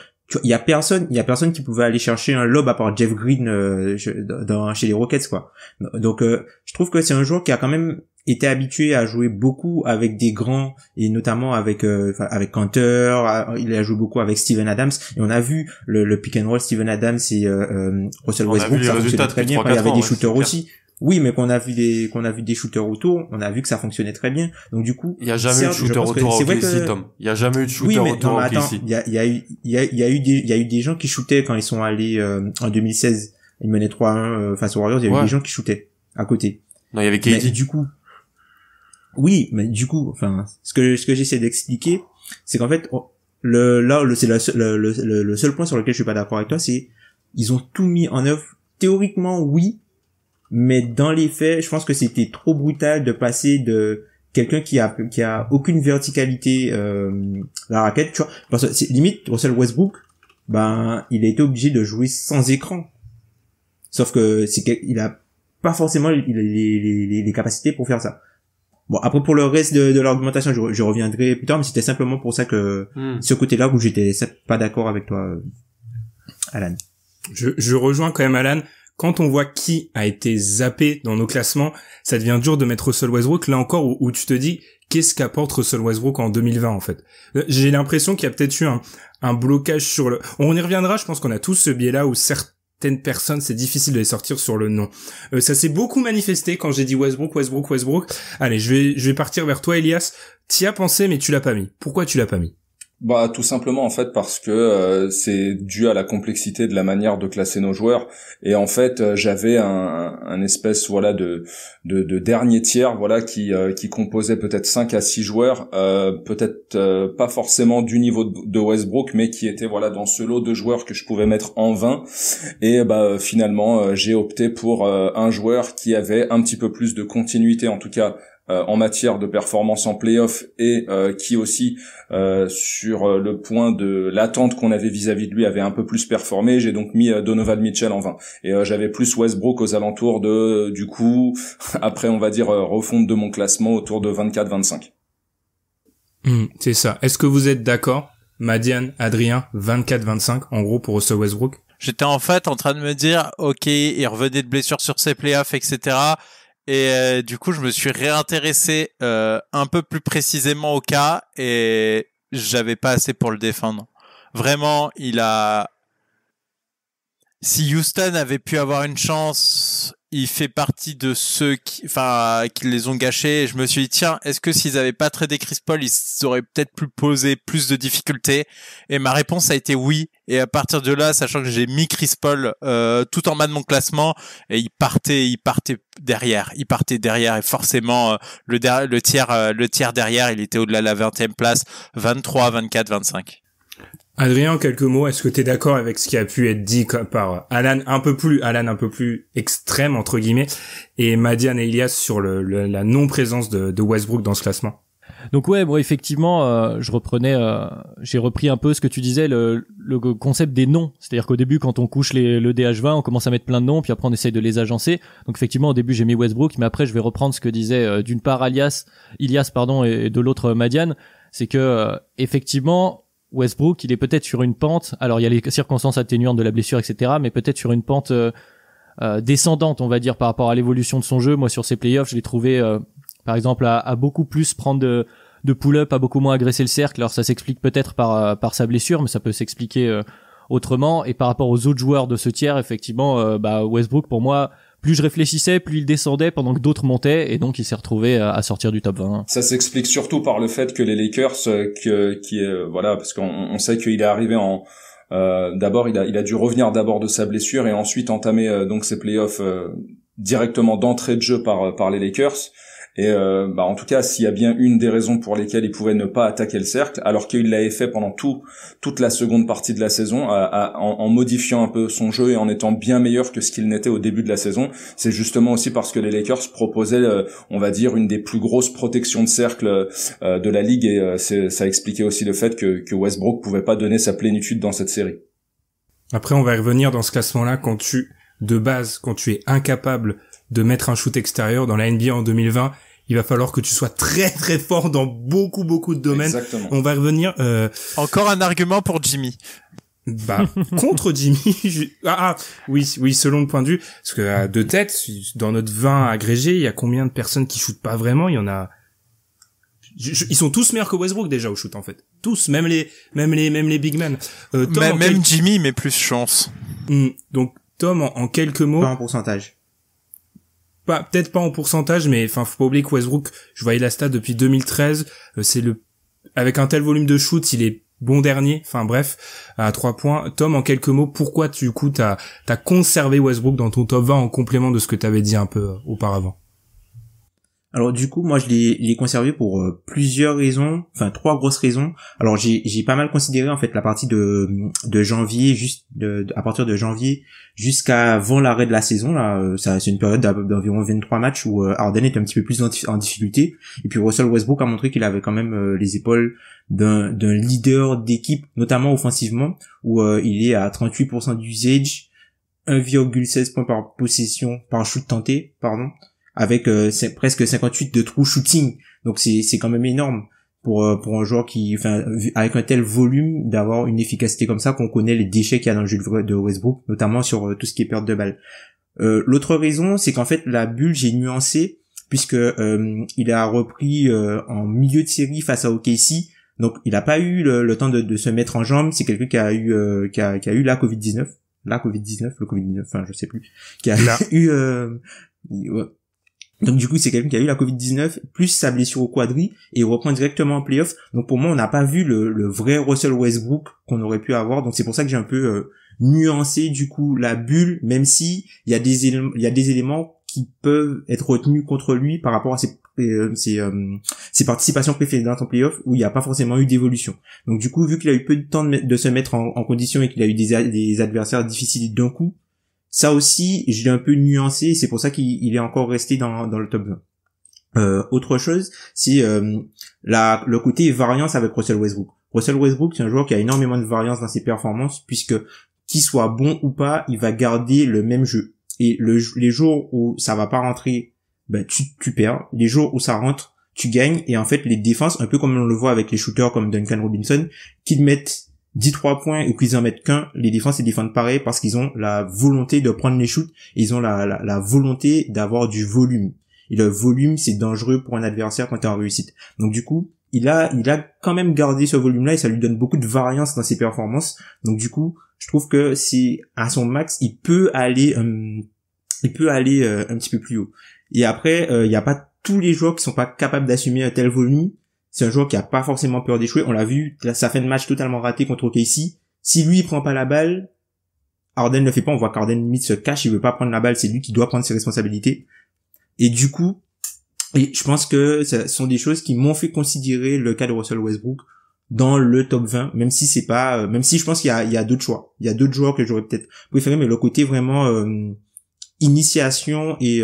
il y a personne qui pouvait aller chercher un lob à part Jeff Green chez les Rockets quoi. Donc je trouve que c'est un joueur qui a quand même était habitué à jouer beaucoup avec des grands et notamment avec Kanter, il a joué beaucoup avec Steven Adams et on a vu le pick and roll Steven Adams et Russell Westbrook, ça fonctionnait très bien quand il y avait des shooters aussi. Oui, mais qu'on a vu des shooters autour, on a vu que ça fonctionnait très bien. Donc du coup, il y a jamais eu de shooter autour au OKC, Tom. Il y a jamais eu de shooter autour au OKC. Il y a eu des gens qui shootaient quand ils sont allés en 2016, ils menaient 3-1 face aux Warriors, il y a eu des gens qui shootaient à côté. Non, il y avait KD. Mais du coup, oui, mais du coup, enfin, ce que j'essaie d'expliquer, c'est qu'en fait, c'est le seul point sur lequel je suis pas d'accord avec toi, c'est ils ont tout mis en œuvre. Théoriquement, oui, mais dans les faits, je pense que c'était trop brutal de passer de quelqu'un qui a aucune verticalité la raquette, tu vois, parce que c'est limite Russell Westbrook, ben il a été obligé de jouer sans écran. Sauf que il a pas forcément les capacités pour faire ça. Bon, après pour le reste de l'argumentation, je reviendrai plus tard, mais c'était simplement pour ça que ce côté-là où j'étais pas d'accord avec toi, Alan. Je rejoins quand même Alan. Quand on voit qui a été zappé dans nos classements, ça devient dur de mettre Russell Westbrook là encore où tu te dis qu'est-ce qu'apporte Russell Westbrook en 2020 en fait. J'ai l'impression qu'il y a peut-être eu un blocage sur le. On y reviendra, je pense qu'on a tous ce biais-là où certaines personnes, c'est difficile de les sortir sur le nom. Ça s'est beaucoup manifesté quand j'ai dit Westbrook. Allez, je vais partir vers toi, Elias. T'y as pensé, mais tu l'as pas mis. Pourquoi tu l'as pas mis? Bah tout simplement en fait parce que c'est dû à la complexité de la manière de classer nos joueurs et en fait j'avais un espèce voilà de dernier tiers voilà qui composait peut-être 5 à 6 joueurs peut-être pas forcément du niveau de Westbrook mais qui était voilà dans ce lot de joueurs que je pouvais mettre en 20 et bah finalement j'ai opté pour un joueur qui avait un petit peu plus de continuité en tout cas en matière de performance en play-off et qui aussi sur le point de l'attente qu'on avait vis-à-vis de lui avait un peu plus performé. J'ai donc mis Donovan Mitchell en 20 et j'avais plus Westbrook aux alentours de du coup après on va dire refonte de mon classement autour de 24-25. C'est ça. Est-ce que vous êtes d'accord, Madiane, Adrien, 24-25 en gros pour Russell Westbrook? J'étais en fait en train de me dire ok, il revenait de blessure sur ses playoffs, etc. Et du coup, je me suis réintéressé un peu plus précisément au cas et j'avais pas assez pour le défendre. Vraiment, si Houston avait pu avoir une chance, il fait partie de ceux qui les ont gâchés. Et je me suis dit, tiens, est-ce que s'ils avaient pas tradé Chris Paul, ils auraient peut-être pu poser plus de difficultés? Et ma réponse a été oui. Et à partir de là, sachant que j'ai mis Chris Paul tout en bas de mon classement, et il partait derrière. Il partait derrière et forcément le tiers derrière, il était au-delà de la 20e place, 23, 24, 25. Adrien, en quelques mots, est-ce que t'es d'accord avec ce qui a pu être dit par Alan un peu plus extrême entre guillemets et Madiane et Elias sur la non-présence de Westbrook dans ce classement? Donc ouais, moi effectivement, j'ai repris un peu ce que tu disais, le concept des noms. C'est-à-dire qu'au début, quand on couche le DH20, on commence à mettre plein de noms, puis après on essaye de les agencer. Donc effectivement, au début j'ai mis Westbrook, mais après je vais reprendre ce que disait d'une part Ilias, et de l'autre Madiane, c'est que effectivement Westbrook, il est peut-être sur une pente. Alors il y a les circonstances atténuantes de la blessure, etc., mais peut-être sur une pente descendante, on va dire, par rapport à l'évolution de son jeu. Moi, sur ses playoffs, je l'ai trouvé, par exemple, à beaucoup plus prendre de pull-up, à beaucoup moins agresser le cercle. Alors ça s'explique peut-être par sa blessure, mais ça peut s'expliquer autrement. Et par rapport aux autres joueurs de ce tiers, effectivement, Westbrook, pour moi, plus je réfléchissais, plus il descendait pendant que d'autres montaient, et donc il s'est retrouvé à sortir du top 20. Ça s'explique surtout par le fait que les Lakers, voilà, parce qu'on sait qu'il est arrivé en d'abord il a dû revenir d'abord de sa blessure et ensuite entamer donc ses playoffs directement d'entrée de jeu par les Lakers. Et en tout cas, s'il y a bien une des raisons pour lesquelles il pouvait ne pas attaquer le cercle, alors qu'il l'avait fait pendant toute la seconde partie de la saison, en modifiant un peu son jeu et en étant bien meilleur que ce qu'il n'était au début de la saison, c'est justement aussi parce que les Lakers proposaient, on va dire, une des plus grosses protections de cercle de la ligue, et ça expliquait aussi le fait que Westbrook pouvait pas donner sa plénitude dans cette série. Après, on va y revenir dans ce classement-là quand tu es incapable de mettre un shoot extérieur dans la NBA en 2020, il va falloir que tu sois très très fort dans beaucoup de domaines. Exactement. On va revenir. Encore un argument pour Jimmy. Bah, contre Jimmy, oui, selon le point de vue, parce que de tête, dans notre 20 agrégé, il y a combien de personnes qui shootent pas vraiment? Il y en a, ils sont tous meilleurs que Westbrook déjà au shoot en fait. Tous, même les big men. Même Jimmy, mais plus chance. Donc Tom, en quelques mots. Pas en pourcentage. Peut-être pas en pourcentage, mais enfin, faut pas oublier que Westbrook, je voyais la stat depuis 2013, avec un tel volume de shoot, il est bon dernier, enfin bref, à 3 points. Tom, en quelques mots, pourquoi du coup t'as conservé Westbrook dans ton top 20 en complément de ce que t'avais dit un peu auparavant? Alors du coup, moi je l'ai conservé pour plusieurs raisons, enfin 3 grosses raisons. Alors j'ai pas mal considéré en fait la partie de janvier, à partir de janvier jusqu'à avant l'arrêt de la saison là, ça c'est une période d'environ 23 matchs où Harden était un petit peu plus en difficulté, et puis Russell Westbrook a montré qu'il avait quand même les épaules d'un leader d'équipe, notamment offensivement, où il est à 38% d'usage, 1,16 points par shoot tenté, avec presque 58 de true shooting. Donc c'est quand même énorme pour un joueur qui, enfin, avec un tel volume, d'avoir une efficacité comme ça, qu'on connaît les déchets qu'il y a dans le jeu de Westbrook, notamment sur tout ce qui est perte de balle. L'autre raison, c'est qu'en fait la bulle, j'ai nuancé, puisque il a repris en milieu de série face à OKC. Donc il a pas eu le temps de se mettre en jambes. C'est quelqu'un qui a eu la Covid-19, enfin je sais plus, qui a eu ouais. Donc du coup, c'est quelqu'un qui a eu la Covid-19 plus sa blessure au quadri, et il reprend directement en playoff. Donc pour moi, on n'a pas vu le vrai Russell Westbrook qu'on aurait pu avoir. Donc c'est pour ça que j'ai un peu nuancé du coup la bulle, même si il y a des éléments qui peuvent être retenus contre lui par rapport à ses participations précédentes en playoff, où il n'y a pas forcément eu d'évolution. Donc du coup, vu qu'il a eu peu de temps de se mettre en condition, et qu'il a eu des adversaires difficiles d'un coup, ça aussi, je l'ai un peu nuancé, et c'est pour ça qu'il est encore resté dans le top 20. Autre chose, c'est le côté variance avec Russell Westbrook. Russell Westbrook, c'est un joueur qui a énormément de variance dans ses performances, puisque qu'il soit bon ou pas, il va garder le même jeu. Et les jours où ça va pas rentrer, ben tu perds. Les jours où ça rentre, tu gagnes. Et en fait, les défenses, un peu comme on le voit avec les shooters comme Duncan Robinson, qu'ils mettent 10-3 points ou qu'ils en mettent qu'un, les défenses ils défendent pareil, parce qu'ils ont la volonté de prendre les shoots, et ils ont la volonté d'avoir du volume. Et le volume, c'est dangereux pour un adversaire quand t'es en réussite. Donc du coup, il a quand même gardé ce volume-là, et ça lui donne beaucoup de variance dans ses performances. Donc du coup, je trouve que c'est à son max, il peut aller un petit peu plus haut. Et après, il y a pas tous les joueurs qui sont pas capables d'assumer un tel volume. C'est un joueur qui a pas forcément peur d'échouer. On l'a vu, sa fin de match totalement ratée contre OKC. Si lui, il prend pas la balle, Harden le fait pas. On voit qu'Harden limite se cache, il veut pas prendre la balle. C'est lui qui doit prendre ses responsabilités. Et du coup, je pense que ce sont des choses qui m'ont fait considérer le cas de Russell Westbrook dans le top 20, même si c'est pas, même si je pense qu'il y a d'autres choix. Il y a d'autres joueurs que j'aurais peut-être préféré, mais le côté vraiment, initiation et,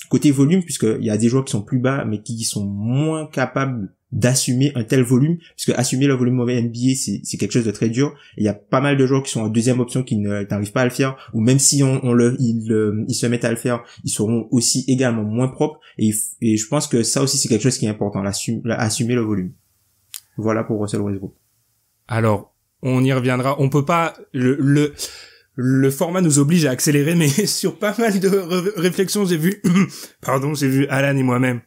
côté volume, puisqu'il y a des joueurs qui sont plus bas mais qui sont moins capables d'assumer un tel volume, puisque assumer le volume mauvais NBA c'est quelque chose de très dur, et il y a pas mal de joueurs qui sont en deuxième option qui n'arrivent pas à le faire, ou même si ils se mettent à le faire, ils seront aussi également moins propres, et je pense que ça aussi c'est quelque chose qui est important, assumer le volume. Voilà pour Russell Westbrook. Alors on y reviendra, on peut pas le format nous oblige à accélérer, mais sur pas mal de réflexions, j'ai vu Alan et moi-même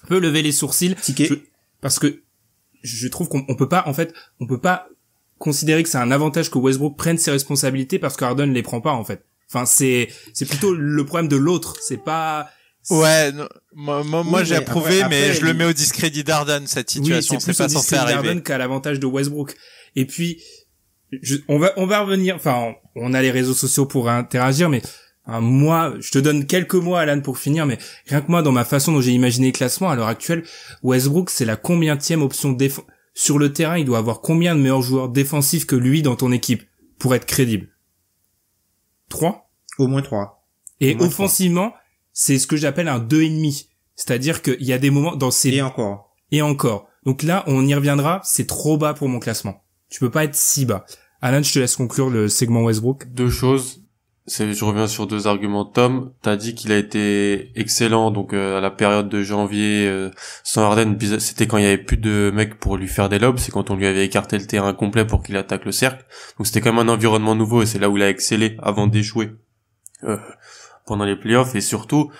un peu lever les sourcils. Parce que je trouve qu'on peut pas considérer que c'est un avantage que Westbrook prenne ses responsabilités, parce que Harden les prend pas, en fait. Enfin, c'est plutôt le problème de l'autre, c'est pas... Ouais, moi j'ai approuvé, mais je le mets au discrédit d'Harden, cette situation, c'est pas censé arriver. Harden qu'à l'avantage de Westbrook. Et puis, on va revenir, enfin, on a les réseaux sociaux pour interagir, mais moi, je te donne quelques mots, Alan, pour finir, mais rien que moi, dans ma façon dont j'ai imaginé le classement, à l'heure actuelle, Westbrook, c'est la combienième option sur le terrain, il doit avoir combien de meilleurs joueurs défensifs que lui dans ton équipe pour être crédible? 3? Au moins 3. Et offensivement, c'est ce que j'appelle un 2,5. C'est-à-dire qu'il y a des moments dans ces... Et encore. Donc là, on y reviendra, c'est trop bas pour mon classement. Tu peux pas être si bas. Alan, je te laisse conclure le segment Westbrook. 2 choses. je reviens sur deux arguments. Tom, t'as dit qu'il a été excellent, donc à la période de janvier sans Harden, c'était quand il y avait plus de mecs pour lui faire des lobes, c'est quand on lui avait écarté le terrain complet pour qu'il attaque le cercle. Donc c'était quand même un environnement nouveau et c'est là où il a excellé avant d'échouer pendant les playoffs. Et surtout,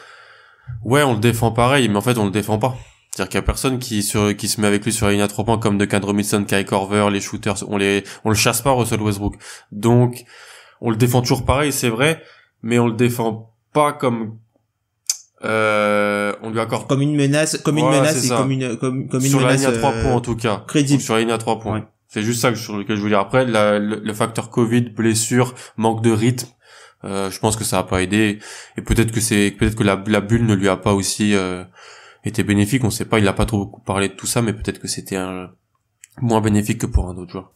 ouais, on le défend pareil, mais en fait on le défend pas. C'est-à-dire qu'il y a personne qui se met avec lui sur la ligne à 3 points comme Duncan Robinson, Kai Korver, les shooters, on le chasse pas, Russell Westbrook. Donc on le défend toujours pareil, c'est vrai, mais on le défend pas comme on lui accorde comme une menace, comme une menace et ça. comme une sur menace la ligne à 3 points en tout cas, crédible. sur la ligne à 3 points. Ouais. C'est juste ça sur lequel je voulais dire. Après le facteur Covid, blessure, manque de rythme, je pense que ça a pas aidé et peut-être que la bulle ne lui a pas aussi été bénéfique, on sait pas, il a pas trop beaucoup parlé de tout ça, mais peut-être que c'était moins bénéfique que pour un autre joueur.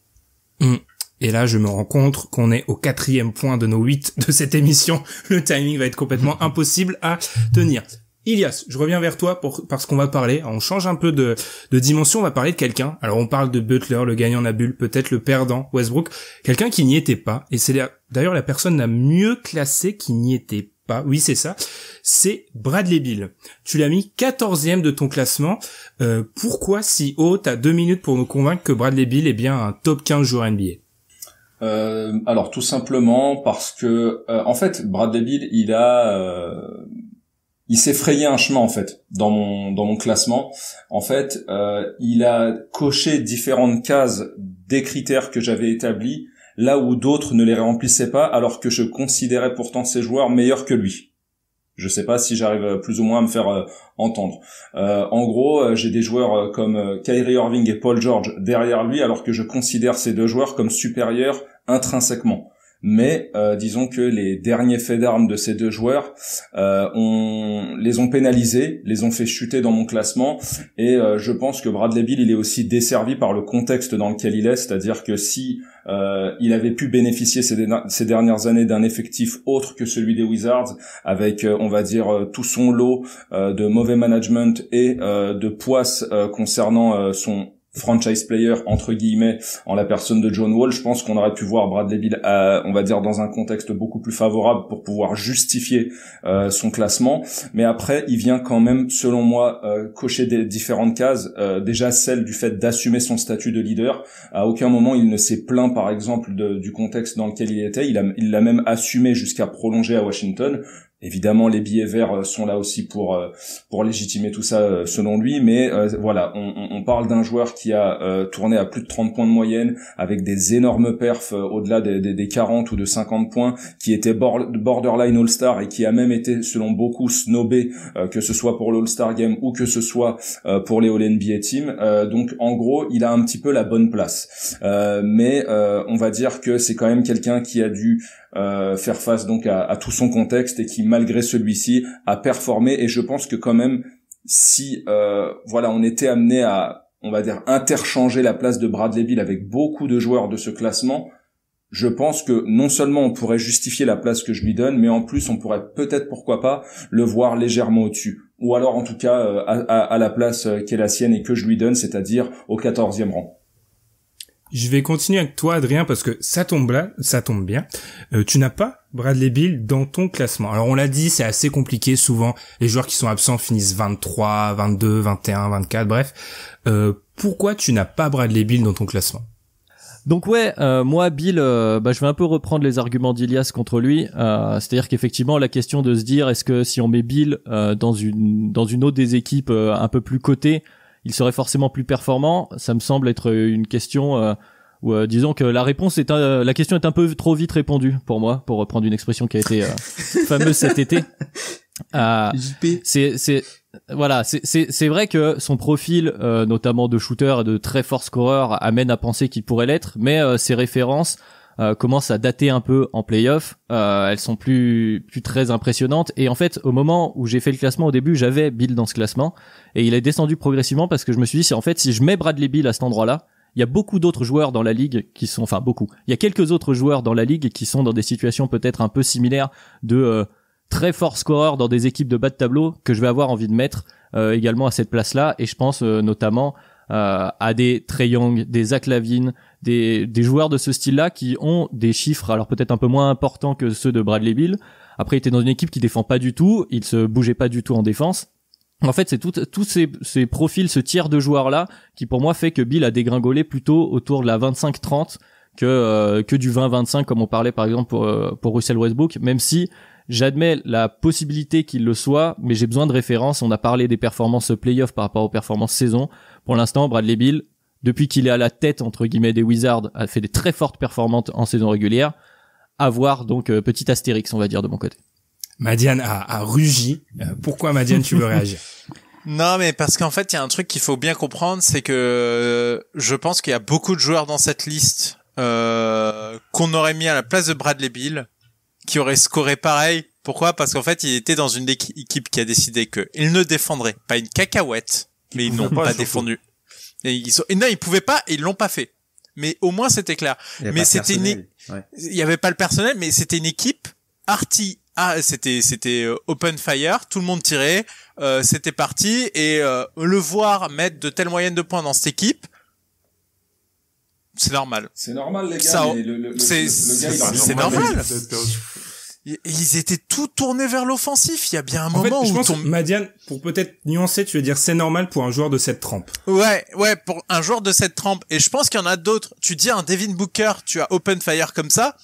Et là, je me rends compte qu'on est au 4e point de nos 8 de cette émission. Le timing va être complètement impossible à tenir. Ilias, je reviens vers toi parce qu'on va parler, on change un peu de dimension, on va parler de quelqu'un. Alors on parle de Butler, le gagnant à bulle, peut-être le perdant, Westbrook, quelqu'un qui n'y était pas, et c'est d'ailleurs la personne la mieux classée qui n'y était pas. Oui, c'est ça. C'est Bradley Beal. Tu l'as mis 14e de ton classement. Pourquoi si haut? T'as 2 minutes pour nous convaincre que Bradley Beal est bien un top 15 joueur NBA. Alors tout simplement parce que en fait Bradley Beal il s'est frayé un chemin en fait dans mon classement. En fait, il a coché différentes cases des critères que j'avais établis là où d'autres ne les remplissaient pas, alors que je considérais pourtant ces joueurs meilleurs que lui. Je sais pas si j'arrive plus ou moins à me faire entendre. En gros, j'ai des joueurs comme Kyrie Irving et Paul George derrière lui, alors que je considère ces deux joueurs comme supérieurs intrinsèquement. Mais disons que les derniers faits d'armes de ces deux joueurs les ont pénalisés, les ont fait chuter dans mon classement, et je pense que Bradley Beal il est aussi desservi par le contexte dans lequel il est, c'est-à-dire que si il avait pu bénéficier ces dernières années d'un effectif autre que celui des Wizards, avec on va dire tout son lot de mauvais management et de poisse concernant son franchise player entre guillemets en la personne de John Wall, je pense qu'on aurait pu voir Bradley Beal on va dire dans un contexte beaucoup plus favorable pour pouvoir justifier son classement. Mais après il vient quand même selon moi cocher des différentes cases, déjà celle du fait d'assumer son statut de leader. À aucun moment il ne s'est plaint par exemple du contexte dans lequel il était, il l'a même assumé jusqu'à prolonger à Washington. Évidemment, les billets verts sont là aussi pour légitimer tout ça selon lui, mais voilà, on parle d'un joueur qui a tourné à plus de 30 points de moyenne, avec des énormes perfs au-delà des 40 ou de 50 points, qui était borderline All-Star et qui a même été, selon beaucoup, snobé, que ce soit pour l'All-Star Game ou que ce soit pour les All-NBA Team. Donc, en gros, il a un petit peu la bonne place. Mais on va dire que c'est quand même quelqu'un qui a dû faire face donc à tout son contexte et qui malgré celui-ci a performé. Et je pense que quand même si voilà on était amené à on va dire interchanger la place de Bradley Beal avec beaucoup de joueurs de ce classement, je pense que non seulement on pourrait justifier la place que je lui donne, mais en plus on pourrait peut-être pourquoi pas le voir légèrement au-dessus, ou alors en tout cas à la place qui est la sienne et que je lui donne, c'est-à-dire au 14e rang. Je vais continuer avec toi, Adrien, parce que ça tombe bien. Tu n'as pas Bradley Beal dans ton classement. Alors, on l'a dit, c'est assez compliqué. Souvent, les joueurs qui sont absents finissent 23, 22, 21, 24, bref. Pourquoi tu n'as pas Bradley Beal dans ton classement? Donc ouais, moi Beal, je vais un peu reprendre les arguments d'Ilias contre lui. C'est-à-dire qu'effectivement, la question de se dire, est-ce que si on met Beal dans une autre des équipes un peu plus cotée, il serait forcément plus performant, ça me semble être une question où disons que la question est un peu trop vite répondue pour moi, pour reprendre une expression qui a été fameuse cet été. C'est vrai que son profil notamment de shooter et de très fort scoreur amène à penser qu'il pourrait l'être, mais ses références commencent à dater un peu en play-off, elles sont plus très impressionnantes, et en fait au moment où j'ai fait le classement au début, j'avais Beal dans ce classement et il est descendu progressivement parce que je me suis dit si je mets Bradley Beal à cet endroit-là, il y a beaucoup d'autres joueurs dans la ligue qui sont il y a quelques autres joueurs dans la ligue qui sont dans des situations peut-être un peu similaires de très forts scoreurs dans des équipes de bas de tableau que je vais avoir envie de mettre également à cette place-là, et je pense notamment à des Trae Young, des Zach LaVine, des joueurs de ce style-là qui ont des chiffres, alors peut-être un peu moins importants que ceux de Bradley Beal. Après, il était dans une équipe qui défend pas du tout, il se bougeait pas du tout en défense. En fait, c'est tous ces profils, ce tiers de joueurs-là, qui pour moi fait que Beal a dégringolé plutôt autour de la 25-30 que du 20-25, comme on parlait par exemple pour Russell Westbrook, même si j'admets la possibilité qu'il le soit, mais j'ai besoin de références. On a parlé des performances playoff par rapport aux performances saison. Pour l'instant, Bradley Beal, depuis qu'il est à la tête, entre guillemets, des Wizards, a fait des très fortes performances en saison régulière. À voir, donc, petit astérix, on va dire, de mon côté. Madiane a rugi. Pourquoi, Madiane, tu veux réagir? Non, mais parce qu'en fait, il y a un truc qu'il faut bien comprendre, c'est que je pense qu'il y a beaucoup de joueurs dans cette liste qu'on aurait mis à la place de Bradley Beal, qui aurait scoré pareil. Pourquoi? Parce qu'en fait, il était dans une équipe qui a décidé qu'il ne défendrait pas une cacahuète, mais ils n'ont pas défendu. Et non, ils pouvaient pas, et ils l'ont pas fait. Mais au moins, c'était clair. Mais c'était il y avait pas le personnel, mais c'était une équipe c'était open fire, tout le monde tirait, c'était parti, et le voir mettre de telles moyennes de points dans cette équipe, c'est normal. C'est normal, les gars. Ça, mais c'est normal. Ils étaient tout tournés vers l'offensif. Il y a bien un moment où... je pense que Madiane, pour peut-être nuancer, tu veux dire c'est normal pour un joueur de cette trempe. Ouais, pour un joueur de cette trempe. Et je pense qu'il y en a d'autres. Tu dis un Devin Booker, tu as open fire comme ça,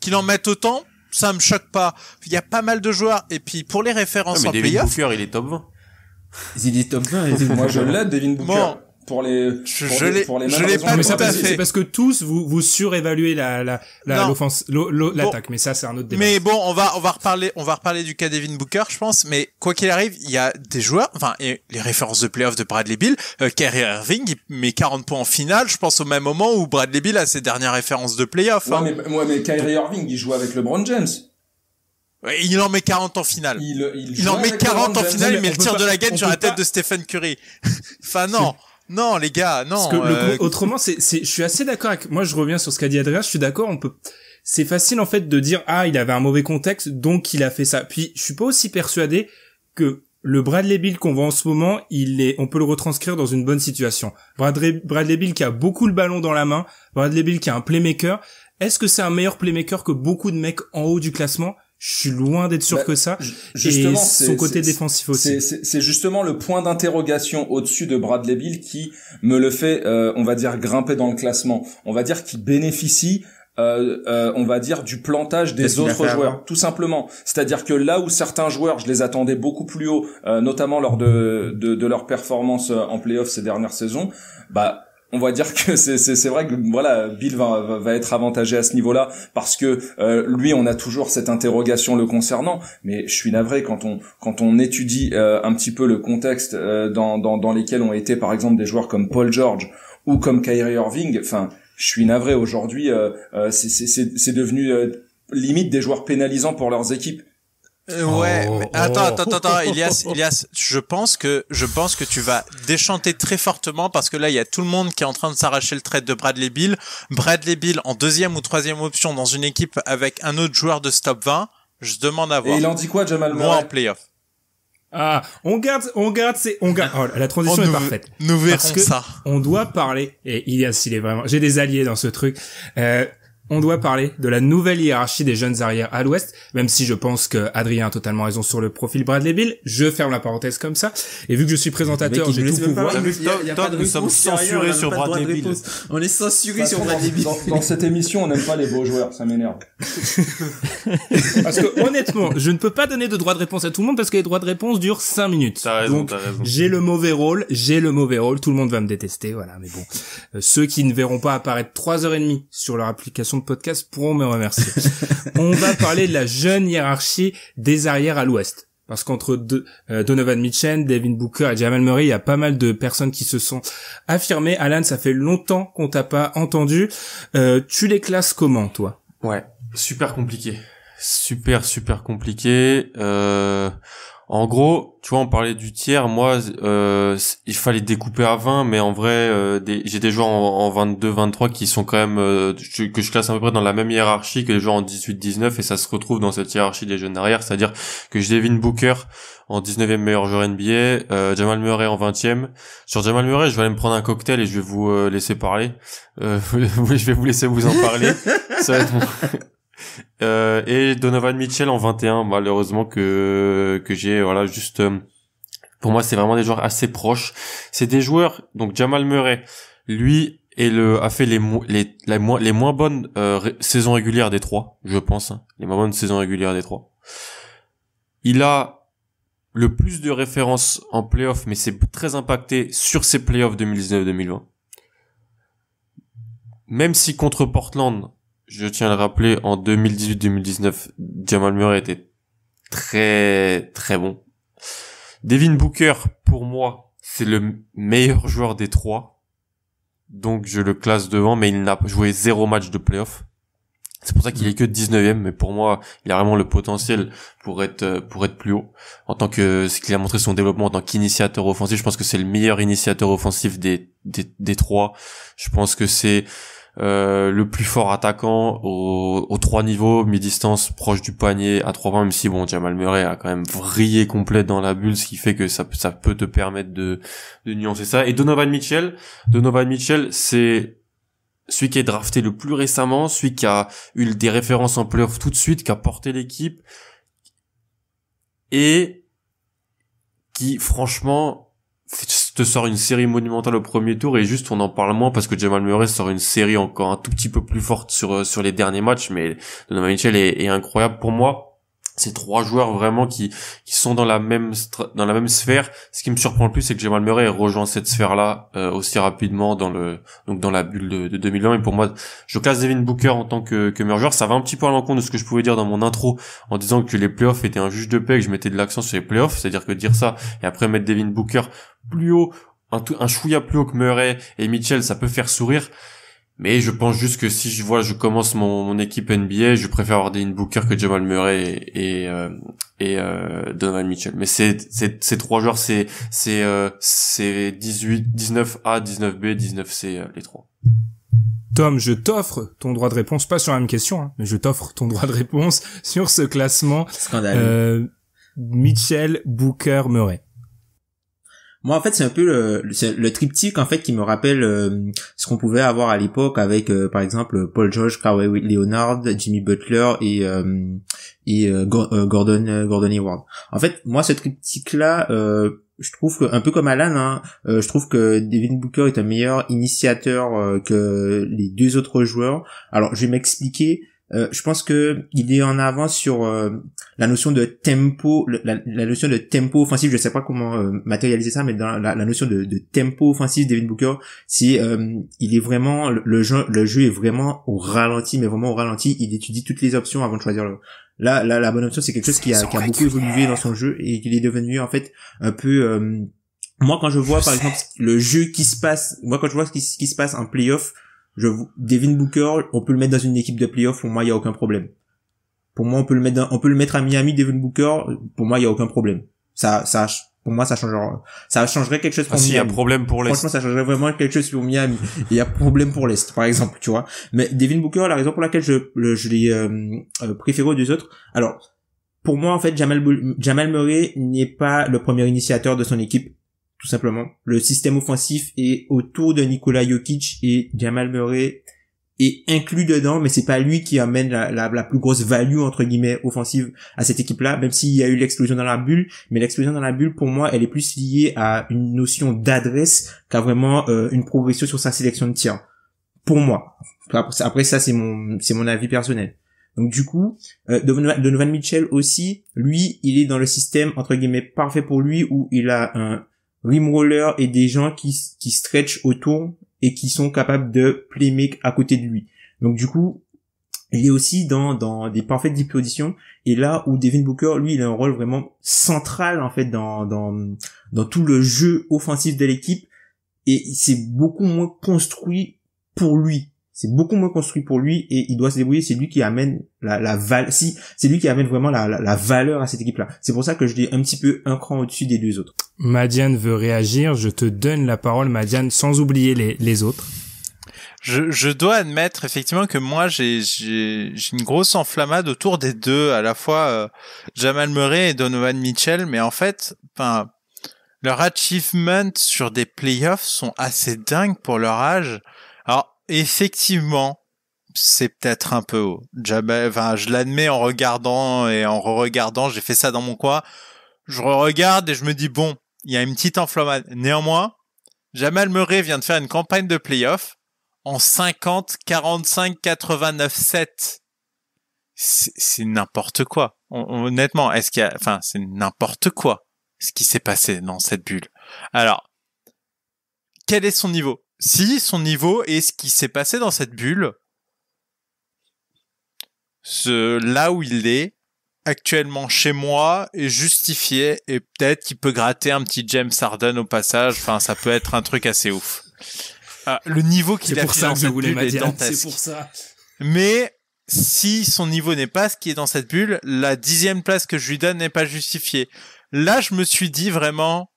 qu'il en mette autant, ça me choque pas. Il y a pas mal de joueurs. Et puis pour les références en playoff... Devin Booker, il est top 20. Il est top 20. Moi, je l'aide, Devin Booker. Bon. Pour les mêmes raisons. pas Mais tout à fait. c'est parce que tous vous surévaluez l'offense, l'attaque. Mais ça, c'est un autre débat. Mais bon, on va reparler du cas Devin Booker, je pense. Mais quoi qu'il arrive, il y a des joueurs, enfin, et les références de playoff de Bradley Beal, Kyrie Irving, il met 40 points en finale, je pense au même moment où Bradley Beal a ses dernières références de playoff. Mais Kyrie Irving, il joue avec LeBron James. Il en met 40 en finale. Il en met 40 en finale, il met le tir de la gaine sur la tête de Stephen Curry. Enfin, non. Non, les gars, non. Parce que autrement, je suis assez d'accord avec, moi, je reviens sur ce qu'a dit Adrien, je suis d'accord, c'est facile, en fait, de dire, il avait un mauvais contexte, donc il a fait ça. Puis, je suis pas aussi persuadé que le Bradley Beal qu'on voit en ce moment, on peut le retranscrire dans une bonne situation. Bradley Beal qui a beaucoup le ballon dans la main, Bradley Beal qui est un playmaker. Est-ce que c'est un meilleur playmaker que beaucoup de mecs en haut du classement? Je suis loin d'être sûr que ça. Justement, et son côté défensif aussi. C'est justement le point d'interrogation au-dessus de Bradley Beal qui me le fait, on va dire, grimper dans le classement. On va dire qu'il bénéficie, on va dire, du plantage des autres joueurs, tout simplement. C'est-à-dire que là où certains joueurs, je les attendais beaucoup plus haut, notamment lors de leur performance en play-off ces dernières saisons, on va dire que c'est vrai que voilà, Bill va être avantagé à ce niveau-là parce que lui, on a toujours cette interrogation le concernant, mais je suis navré quand on étudie un petit peu le contexte dans lesquels ont été par exemple des joueurs comme Paul George ou comme Kyrie Irving. Enfin, je suis navré aujourd'hui, c'est devenu limite des joueurs pénalisants pour leurs équipes. Mais attends, Ilias, je pense que tu vas déchanter très fortement parce que là, il y a tout le monde qui est en train de s'arracher le trade de Bradley Beal. Bradley Beal en deuxième ou troisième option dans une équipe avec un autre joueur de top 20. Je demande à voir. Et il en dit quoi, Jamal Murray? Moi en playoff. On garde, la transition est parfaite. Nous verrons parce que ça. On doit parler, et Ilias, il est vraiment, j'ai des alliés dans ce truc, on doit parler de la nouvelle hiérarchie des jeunes arrières à l'Ouest, même si je pense que Adrien a totalement raison sur le profil Bradley Beal. Je ferme la parenthèse comme ça. Et vu que je suis présentateur, j'ai tout pouvoir. Nous sommes censurés sur Bradley Beal. On est censurés sur Bradley Beal. Dans cette émission, on n'aime pas les beaux joueurs, ça m'énerve. Parce que honnêtement, je ne peux pas donner de droit de réponse à tout le monde parce que les droits de réponse durent 5 minutes. T'as raison. J'ai le mauvais rôle, tout le monde va me détester, voilà, mais bon. Ceux qui ne verront pas apparaître 3h30 sur leur application de podcast pourront me remercier. On va parler de la jeune hiérarchie des arrières à l'Ouest. Parce qu'entre Donovan Mitchell, Devin Booker et Jamal Murray, il y a pas mal de personnes qui se sont affirmées. Alan, ça fait longtemps qu'on t'a pas entendu. Tu les classes comment, toi? Ouais, super compliqué. Super compliqué. En gros, tu vois, on parlait du tiers. Moi, il fallait découper à 20, mais en vrai, j'ai des joueurs en 22, 23 qui sont quand même que je classe à peu près dans la même hiérarchie que les joueurs en 18, 19, et ça se retrouve dans cette hiérarchie des jeunes arrière, c'est-à-dire que j'ai Devin Booker en 19e meilleur joueur NBA, Jamal Murray en 20e. Sur Jamal Murray, je vais aller me prendre un cocktail et je vais vous laisser parler. Je vais vous laisser vous en parler. Ça va être mon... et Donovan Mitchell en 21, malheureusement que j'ai voilà juste pour moi c'est vraiment des joueurs assez proches. C'est des joueurs, donc Jamal Murray, lui a fait les moins bonnes saisons régulières des trois, je pense, hein, les moins bonnes saisons régulières des trois. Il a le plus de références en playoff, mais c'est très impacté sur ses playoffs 2019-2020. Même si contre Portland, je tiens à le rappeler, en 2018-2019, Jamal Murray était très très bon. Devin Booker, pour moi, c'est le meilleur joueur des trois. Donc je le classe devant, mais il n'a joué 0 match de playoff. C'est pour ça qu'il est que 19e, mais pour moi, il a vraiment le potentiel pour être plus haut. En tant que, ce qu'il a montré son développement en tant qu'initiateur offensif, je pense que c'est le meilleur initiateur offensif des trois. Je pense que c'est le plus fort attaquant aux trois niveaux, mi-distance, proche du panier, à 3 points, même si bon, Jamal Murray a quand même vrillé complet dans la bulle, ce qui fait que ça peut te permettre de nuancer ça. Et Donovan Mitchell, c'est celui qui est drafté le plus récemment, celui qui a eu des références en playoff tout de suite, qui a porté l'équipe, et qui, franchement, te sort une série monumentale au premier tour, et juste on en parle moins parce que Jamal Murray sort une série encore un tout petit peu plus forte sur les derniers matchs, mais Donovan Mitchell est incroyable pour moi. Ces trois joueurs vraiment qui sont dans la même sphère. Ce qui me surprend le plus, c'est que Jamal Murray ait rejoint cette sphère-là aussi rapidement dans la bulle de 2020. Et pour moi, je classe Devin Booker en tant que meilleur joueur. Ça va un petit peu à l'encontre de ce que je pouvais dire dans mon intro en disant que les playoffs étaient un juge de paix, que je mettais de l'accent sur les playoffs, c'est-à-dire que dire ça et après mettre Devin Booker plus haut, un chouïa plus haut que Murray et Mitchell, ça peut faire sourire. Mais je pense juste que si je commence mon équipe NBA, je préfère avoir Devin Booker que Jamal Murray et Donovan Mitchell. Mais ces trois joueurs, c'est 18, 19A, 19B, 19C, les trois. Tom, je t'offre ton droit de réponse, pas sur la même question, hein, mais je t'offre ton droit de réponse sur ce classement. Scandaleux. Mitchell, Booker, Murray. Moi, en fait, c'est un peu le triptyque, en fait, qui me rappelle ce qu'on pouvait avoir à l'époque avec, par exemple, Paul George, Kawhi Leonard, Jimmy Butler et Gordon Hayward. En fait, moi, ce triptyque-là, je trouve que, un peu comme Alan, hein, je trouve que Devin Booker est un meilleur initiateur que les deux autres joueurs. Alors, je vais m'expliquer. Je pense que il est en avance sur la notion de tempo, la notion de tempo offensif. Je sais pas comment matérialiser ça, mais dans la notion de tempo offensif, Devin Booker, c'est il est vraiment le jeu est vraiment au ralenti, mais vraiment au ralenti. Il étudie toutes les options avant de choisir la bonne option. C'est quelque chose qui a beaucoup évolué dans son jeu et qu'il est devenu en fait un peu. Moi, quand je vois par exemple le jeu qui se passe, quand je vois ce qui se passe en playoff. Devin Booker, on peut le mettre dans une équipe de playoff, pour moi, il y a aucun problème. Pour moi, on peut le mettre à Miami, Devin Booker, pour moi, il y a aucun problème. Pour moi, ça changerait quelque chose pour Miami. Il y a problème pour l'Est. Franchement, ça changerait vraiment quelque chose pour Miami. Il y a problème pour l'Est, par exemple, tu vois. Mais Devin Booker, la raison pour laquelle je l'ai préféré aux deux autres. Alors, pour moi, en fait, Jamal Murray n'est pas le premier initiateur de son équipe. Tout simplement. Le système offensif est autour de Nikola Jokic et Jamal Murray est inclus dedans, mais c'est pas lui qui amène la plus grosse value, entre guillemets, offensive à cette équipe-là, même s'il y a eu l'explosion dans la bulle. Mais l'explosion dans la bulle, pour moi, elle est plus liée à une notion d'adresse qu'à vraiment une progression sur sa sélection de tirs. Pour moi. Après ça, c'est mon avis personnel. Donc du coup, Donovan Mitchell aussi, lui, il est dans le système, entre guillemets, parfait pour lui, où il a un rim roller et des gens qui stretch autour et qui sont capables de playmake à côté de lui. Donc du coup, il est aussi dans des parfaites dispositions, et là où Devin Booker, lui, il a un rôle vraiment central en fait dans tout le jeu offensif de l'équipe, et c'est beaucoup moins construit pour lui. c'est beaucoup moins construit pour lui et il doit se débrouiller. C'est lui qui amène c'est lui qui amène vraiment la valeur à cette équipe-là. C'est pour ça que je dis un petit peu un cran au-dessus des deux autres. Madiane veut réagir. Je te donne la parole, Madiane, sans oublier les autres. Je dois admettre effectivement que moi j'ai une grosse enflammade autour des deux, à la fois Jamal Murray et Donovan Mitchell, mais en fait, leurs achievements sur des playoffs sont assez dingues pour leur âge. Alors effectivement, c'est peut-être un peu haut. Je l'admets en regardant et en re-regardant, j'ai fait ça dans mon coin. Je regarde et je me dis bon, il y a une petite enflammade. Néanmoins, Jamal Murray vient de faire une campagne de playoffs en 50, 45, 89, 7. C'est n'importe quoi. Honnêtement, c'est n'importe quoi ce qui s'est passé dans cette bulle. Alors, quel est son niveau? Si son niveau est ce qui s'est passé dans cette bulle, là où il est actuellement chez moi est justifié et peut-être qu'il peut gratter un petit James Harden au passage. Enfin, ça peut être un truc assez ouf. Le niveau qu'il a fait dans cette bulle est dantesque. C'est pour ça. Mais si son niveau n'est pas ce qui est dans cette bulle, la 10e place que je lui donne n'est pas justifiée. Là, je me suis dit vraiment,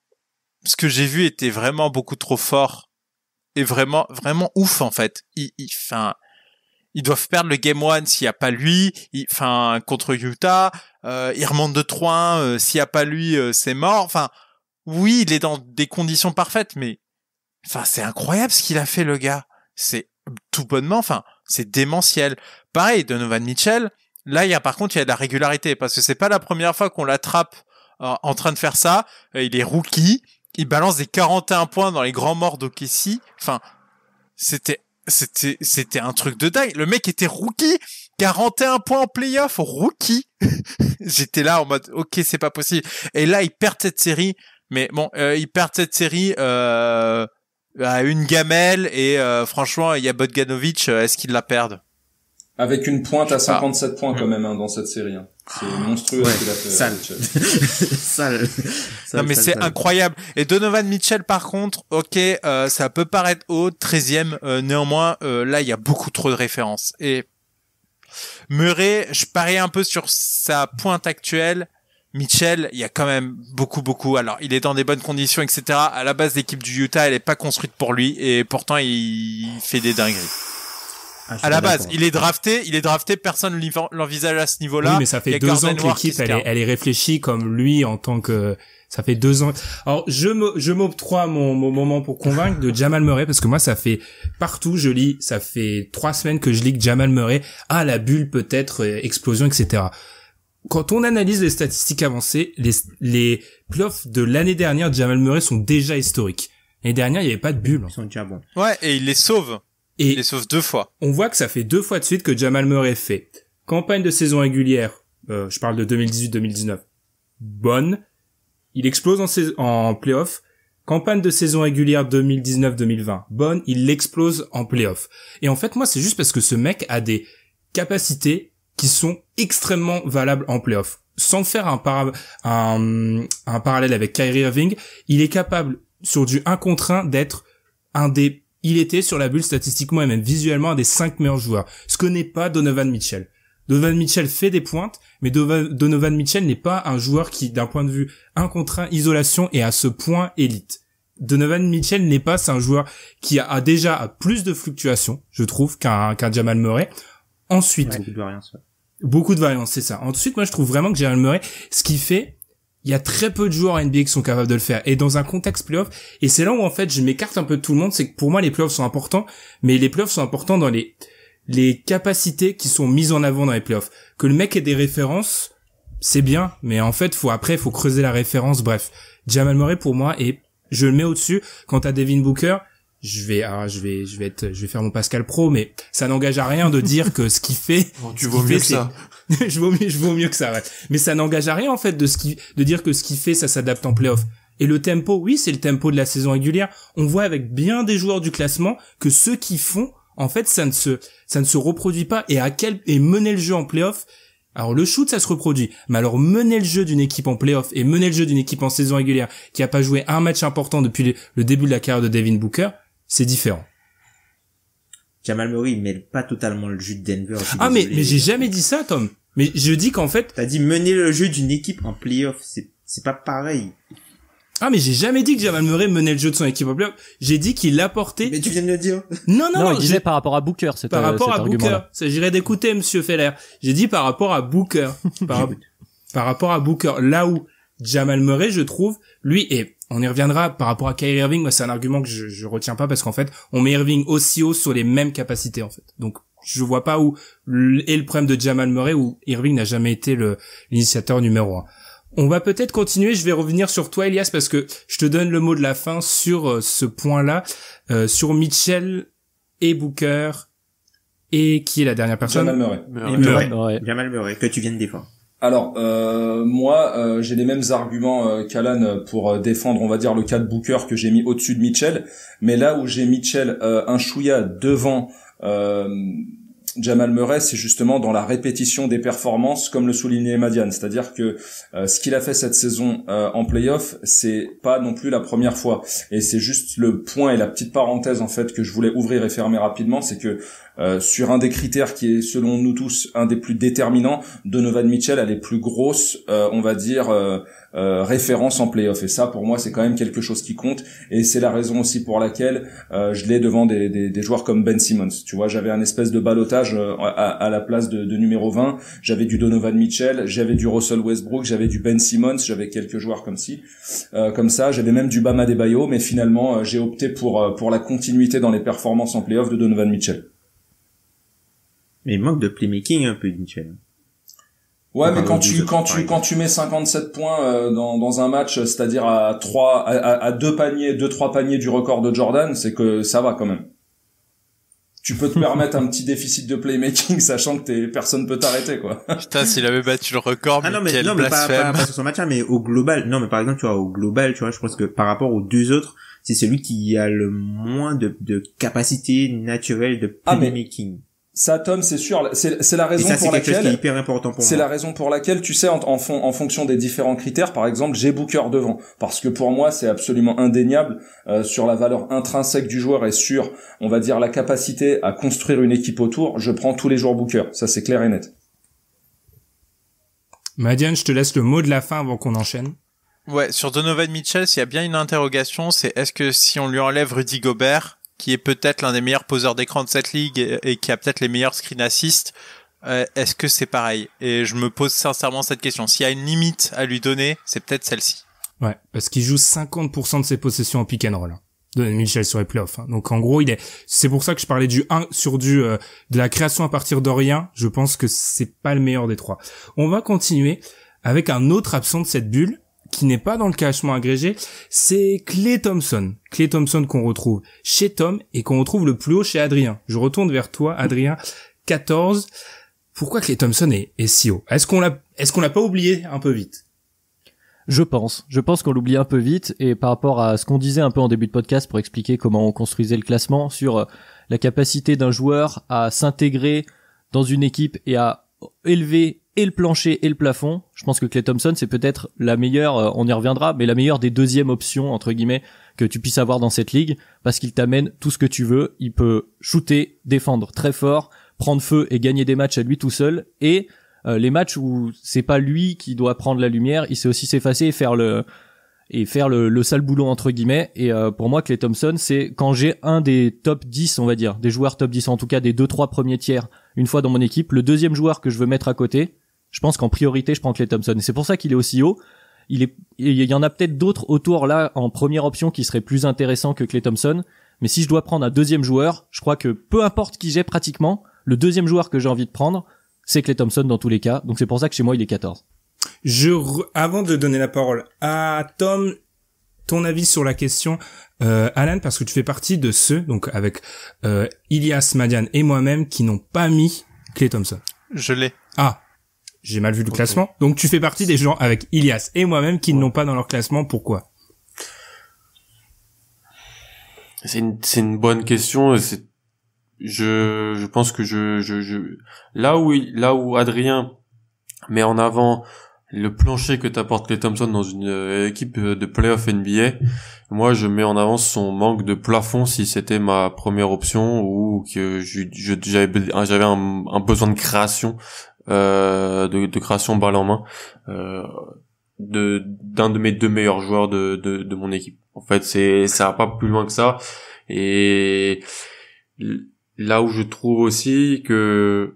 ce que j'ai vu était vraiment beaucoup trop fort et vraiment, vraiment ouf en fait. Ils doivent perdre le Game 1 s'il n'y a pas lui. Contre Utah, ils remontent de 3-1. S'il n'y a pas lui, c'est mort. Oui, il est dans des conditions parfaites, mais c'est incroyable ce qu'il a fait, le gars. C'est tout bonnement, c'est démentiel. Pareil, Donovan Mitchell, là, il y a de la régularité, parce que c'est pas la première fois qu'on l'attrape en train de faire ça. Il est rookie, il balance des 41 points dans les grands morts d'OKC. C'était un truc de dingue. Le mec était rookie, 41 points en playoff, rookie. J'étais là en mode, ok, c'est pas possible. Et là, ils perdent cette série. Mais bon, ils perdent cette série à une gamelle et franchement, il y a Bogdanovic, est-ce qu'ils la perdent? Avec une pointe à 57 points quand même dans cette série. C'est monstrueux ce qu'il a fait. Sale. Non mais c'est incroyable. Et Donovan Mitchell par contre, ok, ça peut paraître haut, 13e, néanmoins, là il y a beaucoup trop de références. Et Murray, je parie un peu sur sa pointe actuelle. Mitchell, il y a quand même beaucoup. Alors, il est dans des bonnes conditions, etc. À la base, l'équipe du Utah, elle est pas construite pour lui, et pourtant, il fait des dingueries. À la base, il est drafté, personne l'envisage à ce niveau-là. Oui, mais ça fait 2 ans que l'équipe, elle est réfléchie comme lui en tant que, ça fait 2 ans. Alors, je m'octroie mon moment pour convaincre de Jamal Murray, parce que moi, ça fait partout, ça fait 3 semaines que je lis que Jamal Murray, la bulle peut-être, explosion, etc. Quand on analyse les statistiques avancées, les playoffs de l'année dernière de Jamal Murray sont déjà historiques. L'année dernière, il n'y avait pas de bulle. Ils sont déjà bons. Ouais, et il les sauve. Il les sauve 2 fois. On voit que ça fait 2 fois de suite que Jamal Murray fait campagne de saison régulière, je parle de 2018-2019, bonne. Il explose en playoff. Campagne de saison régulière 2019-2020, bonne. Il explose en playoff. Et en fait, moi, c'est juste parce que ce mec a des capacités qui sont extrêmement valables en playoff. Sans faire un parallèle avec Kyrie Irving, il est capable, sur du 1 contre 1, d'être il était sur la bulle statistiquement et même visuellement un des 5 meilleurs joueurs. Ce que n'est pas Donovan Mitchell. Donovan Mitchell fait des pointes, mais Donovan Mitchell n'est pas un joueur qui, d'un point de vue 1 contre 1, isolation, est à ce point élite. Donovan Mitchell c'est un joueur qui a déjà plus de fluctuations, je trouve, qu'un Jamal Murray. Ensuite, beaucoup de variance, c'est ça. Ensuite, moi, je trouve vraiment que Jamal Murray, ce qu'il fait, il y a très peu de joueurs NBA qui sont capables de le faire. Et dans un contexte playoff, et c'est là où, en fait, je m'écarte un peu de tout le monde, c'est que pour moi, les playoffs sont importants, mais les playoffs sont importants dans les capacités qui sont mises en avant dans les playoffs. Que le mec ait des références, c'est bien, mais en fait, faut creuser la référence, bref. Jamal Murray, pour moi, je le mets au-dessus. Quant à Devin Booker, je vais faire mon Pascal Pro, mais ça n'engage à rien de dire que ce qu'il fait. Tu vaux mieux que ça. je vaux mieux que ça, ouais. Mais ça n'engage à rien, en fait, de dire que ce qu'il fait, ça s'adapte en playoff. Et le tempo, oui, c'est le tempo de la saison régulière. On voit avec bien des joueurs du classement que ceux qui font, en fait, ça ne se reproduit pas. Et mener le jeu en playoff, alors le shoot, ça se reproduit. Mais alors mener le jeu d'une équipe en playoff et mener le jeu d'une équipe en saison régulière qui a pas joué un match important depuis le début de la carrière de Devin Booker, c'est différent. Jamal Murray, il mêle pas totalement le jeu de Denver. Ah, mais j'ai jamais dit ça, Tom. Mais je dis qu'en fait... T'as dit mener le jeu d'une équipe en playoff, c'est pas pareil. Ah, mais j'ai jamais dit que Jamal Murray menait le jeu de son équipe en playoff. J'ai dit qu'il apportait... Mais tu viens de le dire. Non, il disait par rapport à Booker, par rapport à Booker. S'agirait d'écouter Monsieur Feller. J'ai dit par rapport à Booker. Par rapport à Booker. Là où Jamal Murray, je trouve, lui, et on y reviendra par rapport à Kyrie Irving, moi c'est un argument que je retiens pas parce qu'en fait, on met Irving aussi haut sur les mêmes capacités, en fait. Donc, je vois pas où est le problème de Jamal Murray, où Irving n'a jamais été l'initiateur numéro 1. On va peut-être continuer, je vais revenir sur toi, Elias, parce que je te donne le mot de la fin sur ce point-là, sur Mitchell et Booker, et qui est la dernière personne? Jamal Murray. Jamal Murray, que tu viens de défendre. Alors, moi, j'ai les mêmes arguments qu'Alan pour défendre, on va dire, le cas de Booker que j'ai mis au-dessus de Mitchell. Mais là où j'ai Mitchell un chouïa devant Jamal Murray, c'est justement dans la répétition des performances, comme le soulignait Madiane. C'est-à-dire que ce qu'il a fait cette saison en play-off, c'est pas non plus la première fois. Et c'est juste le point et la petite parenthèse en fait que je voulais ouvrir et fermer rapidement, c'est que sur un des critères qui est selon nous tous un des plus déterminants, Donovan Mitchell a les plus grosses, on va dire, références en play-off. Et ça, pour moi, c'est quand même quelque chose qui compte. Et c'est la raison aussi pour laquelle je l'ai devant des joueurs comme Ben Simmons. Tu vois, j'avais un espèce de ballottage à la place de numéro 20. J'avais du Donovan Mitchell, j'avais du Russell Westbrook, j'avais du Ben Simmons, j'avais quelques joueurs comme ça. J'avais même du Bam Adebayo, mais finalement, j'ai opté pour la continuité dans les performances en play-off de Donovan Mitchell. Mais il manque de playmaking un peu, Mitchell. Ouais, mais quand tu mets 57 points dans un match, c'est-à-dire à 2-3 paniers du record de Jordan, c'est que ça va quand même. Tu peux te permettre un petit déficit de playmaking, sachant que personne peut t'arrêter, quoi. Putain, s'il avait battu le record, mais quel mais blasphème. pas sur son match, mais au global. Non, mais par exemple, tu vois, au global, tu vois, je pense que par rapport aux deux autres, c'est celui qui a le moins de capacité naturelle de playmaking. Ça, Tom, c'est sûr, c'est la raison pour laquelle c'est hyper important pour moi. C'est la raison pour laquelle, tu sais, en fonction des différents critères, par exemple, j'ai Booker devant, parce que pour moi, c'est absolument indéniable sur la valeur intrinsèque du joueur et sur, on va dire, la capacité à construire une équipe autour. Je prends tous les jours Booker, ça c'est clair et net. Madiane, je te laisse le mot de la fin avant qu'on enchaîne. Ouais, sur Donovan Mitchell, s'il y a bien une interrogation, c'est est-ce que si on lui enlève Rudy Gobert, qui est peut-être l'un des meilleurs poseurs d'écran de cette ligue et qui a peut-être les meilleurs screen assists, est-ce que c'est pareil? Et je me pose sincèrement cette question. S'il y a une limite à lui donner, c'est peut-être celle-ci. Ouais, parce qu'il joue 50% de ses possessions en pick and roll. Donovan Mitchell sur les playoffs. Donc en gros, c'est pour ça que je parlais du 1 sur de la création à partir de rien. Je pense que c'est pas le meilleur des trois. On va continuer avec un autre absent de cette bulle, qui n'est pas dans le classement agrégé, c'est Klay Thompson. Klay Thompson qu'on retrouve chez Tom et qu'on retrouve le plus haut chez Adrien. Je retourne vers toi, Adrien. 14. Pourquoi Klay Thompson est si haut? Est-ce qu'on l'a pas oublié un peu vite? Je pense qu'on l'oublie un peu vite, et par rapport à ce qu'on disait un peu en début de podcast pour expliquer comment on construisait le classement sur la capacité d'un joueur à s'intégrer dans une équipe et à élever et le plancher et le plafond, je pense que Klay Thompson c'est peut-être la meilleure, on y reviendra, mais la meilleure des deuxièmes options entre guillemets que tu puisses avoir dans cette ligue, parce qu'il t'amène tout ce que tu veux. Il peut shooter, défendre très fort, prendre feu et gagner des matchs à lui tout seul, et les matchs où c'est pas lui qui doit prendre la lumière, il sait aussi s'effacer et faire le sale boulot entre guillemets. Et pour moi Klay Thompson, c'est quand j'ai un des top 10, on va dire, des joueurs top 10, en tout cas des 2-3 premiers tiers une fois dans mon équipe, le deuxième joueur que je veux mettre à côté, je pense qu'en priorité je prends Klay Thompson, et c'est pour ça qu'il est aussi haut. Il y en a peut-être d'autres autour là en première option qui seraient plus intéressants que Klay Thompson, mais si je dois prendre un deuxième joueur, je crois que peu importe qui j'ai pratiquement, le deuxième joueur que j'ai envie de prendre, c'est Klay Thompson dans tous les cas. Donc c'est pour ça que chez moi il est 14. Avant de donner la parole à Tom, ton avis sur la question, Alan, parce que tu fais partie de ceux, donc avec Ilias, Madiane et moi-même, qui n'ont pas mis Klay Thompson. Je l'ai. Ah, j'ai mal vu le classement. Donc tu fais partie des gens avec Ilias et moi-même qui ne l'ont pas dans leur classement. Pourquoi? C'est une bonne question. Je pense que là où Adrien met en avant le plancher que t'apporte Klay Thompson dans une équipe de playoff NBA, moi je mets en avant son manque de plafond si c'était ma première option ou que j'avais un besoin de création, de création balle en main, d'un de mes deux meilleurs joueurs de mon équipe. En fait, ça va pas plus loin que ça. Et là où je trouve aussi que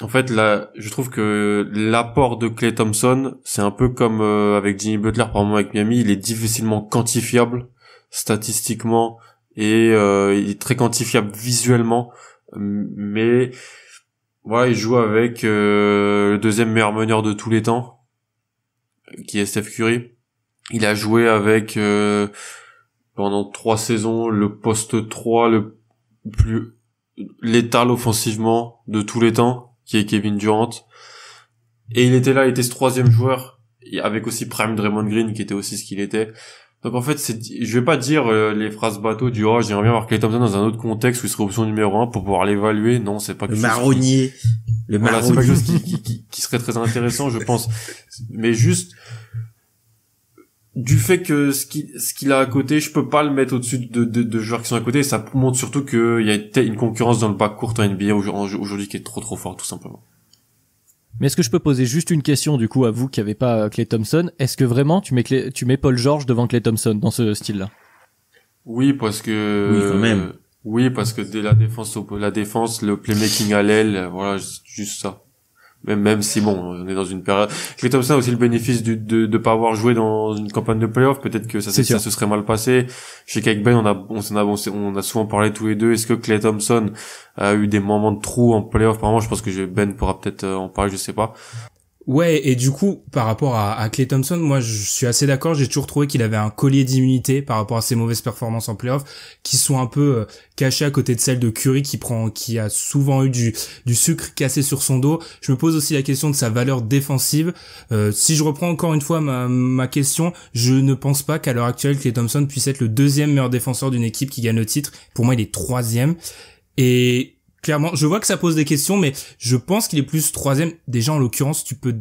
en fait, là, je trouve que l'apport de Klay Thompson, c'est un peu comme avec Jimmy Butler par moment avec Miami, il est difficilement quantifiable statistiquement et il est très quantifiable visuellement, mais voilà, il joue avec le deuxième meilleur meneur de tous les temps, qui est Steph Curry. Il a joué avec pendant 3 saisons le poste 3 le plus létal offensivement de tous les temps, qui est Kevin Durant. Et il était ce troisième joueur, avec aussi Prime Draymond Green, qui était aussi ce qu'il était. Donc en fait, je vais pas dire les phrases bateau du « j'aimerais bien voir Klay Thompson dans un autre contexte où il serait option numéro 1 pour pouvoir l'évaluer ». Non, c'est pas quelque chose c'est pas quelque chose qui serait très intéressant, je pense. Mais juste, du fait que ce qu'il a à côté, je peux pas le mettre au-dessus de joueurs qui sont à côté, et ça montre surtout qu'il y a une concurrence dans le backcourt en NBA aujourd'hui qui est trop fort, tout simplement. Mais est-ce que je peux poser juste une question du coup à vous qui avez pas Klay Thompson? Est-ce que vraiment tu mets Paul George devant Klay Thompson dans ce style-là? Oui, parce que oui, quand même. Oui, parce que dès la défense, le playmaking à l'aile, voilà, juste ça. Même si bon, on est dans une période. Klay Thompson a aussi le bénéfice de pas avoir joué dans une campagne de playoff. Peut-être que ça se serait mal passé. Je sais qu'avec Ben, on a souvent parlé tous les deux. Est-ce que Klay Thompson a eu des moments de trou en playoff? Apparemment, je pense que Ben pourra peut-être en parler, je sais pas. Ouais, et du coup, par rapport à Klay Thompson, moi, je suis assez d'accord. J'ai toujours trouvé qu'il avait un collier d'immunité par rapport à ses mauvaises performances en playoff, qui sont un peu cachées à côté de celles de Curry, qui a souvent eu du sucre cassé sur son dos. Je me pose aussi la question de sa valeur défensive. Si je reprends encore une fois ma question, je ne pense pas qu'à l'heure actuelle, Klay Thompson puisse être le deuxième meilleur défenseur d'une équipe qui gagne le titre. Pour moi, il est troisième. Et clairement, je vois que ça pose des questions, mais je pense qu'il est plus troisième. Déjà, en l'occurrence, tu peux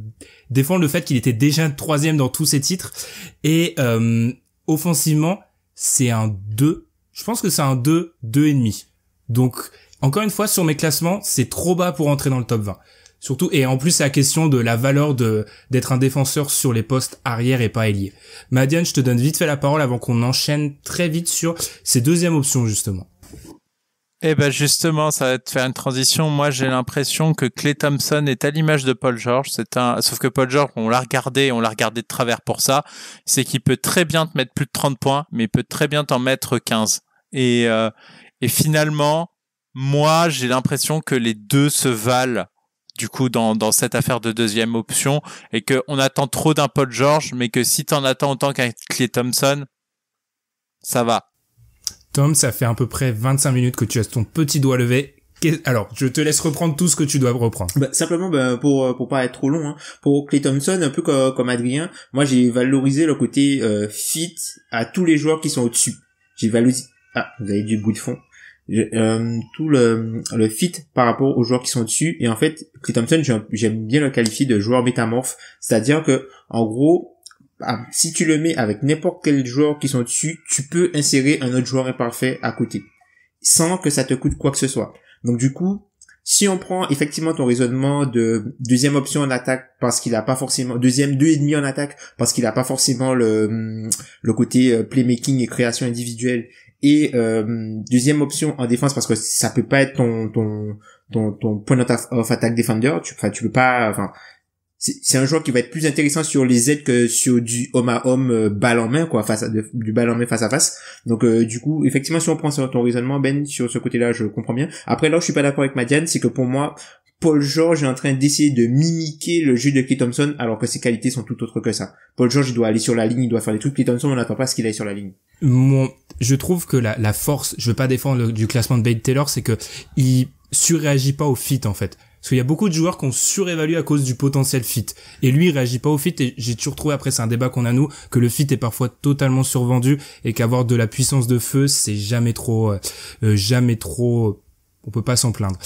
défendre le fait qu'il était déjà troisième dans tous ses titres. Et offensivement, c'est un 2. Je pense que c'est un 2, 2,5. Donc, encore une fois, sur mes classements, c'est trop bas pour entrer dans le top 20. Surtout, et en plus, c'est la question de la valeur d'être un défenseur sur les postes arrière et pas ailier. Madiane, je te donne vite fait la parole avant qu'on enchaîne très vite sur ces deuxièmes options, justement. Eh ben justement, ça va te faire une transition. Moi, j'ai l'impression que Klay Thompson est à l'image de Paul George. Sauf que Paul George, on l'a regardé de travers pour ça. C'est qu'il peut très bien te mettre plus de 30 points, mais il peut très bien t'en mettre 15. Et finalement, moi, j'ai l'impression que les deux se valent du coup dans cette affaire de deuxième option, et que on attend trop d'un Paul George, mais que si t'en attends autant qu'un Klay Thompson, ça va. Tom, ça fait à peu près 25 minutes que tu as ton petit doigt levé. Alors, je te laisse reprendre tout ce que tu dois reprendre. Simplement, pour pas être trop long, hein, pour Klay Thompson, un peu comme Adrien, moi j'ai valorisé le côté fit à tous les joueurs qui sont au-dessus. J'ai valorisé. Ah, vous avez du bruit de fond. Tout le fit par rapport aux joueurs qui sont au-dessus. Et en fait, Klay Thompson, j'aime bien le qualifier de joueur métamorphe, c'est-à-dire que en gros, si tu le mets avec n'importe quel joueur qui sont dessus, tu peux insérer un autre joueur imparfait à côté, sans que ça te coûte quoi que ce soit. Donc du coup, si on prend effectivement ton raisonnement de deuxième option en attaque parce qu'il a pas forcément, deuxième 2,5 en attaque parce qu'il a pas forcément le côté playmaking et création individuelle, et deuxième option en défense parce que ça peut pas être ton point of attack defender, tu peux pas, c'est un joueur qui va être plus intéressant sur les aides que sur du homme à homme, balle en main, quoi, du balle en main face à face. Donc, du coup, effectivement, si on prend ton raisonnement, Ben, sur ce côté-là, je comprends bien. Après, là où je suis pas d'accord avec Madiane, c'est que pour moi, Paul George est en train d'essayer de mimiquer le jeu de Klay Thompson, alors que ses qualités sont tout autres que ça. Paul George, il doit aller sur la ligne, il doit faire des trucs. Klay Thompson, on n'attend pas ce qu'il aille sur la ligne. Je trouve que la force, je veux pas défendre du classement de Bade Taylor, c'est que il surréagit pas au fit, en fait. Parce qu'il y a beaucoup de joueurs qu'on surévalue à cause du potentiel fit. Et lui, il réagit pas au fit, et j'ai toujours trouvé, après, c'est un débat qu'on a nous, que le fit est parfois totalement survendu, et qu'avoir de la puissance de feu, c'est jamais trop, on peut pas s'en plaindre.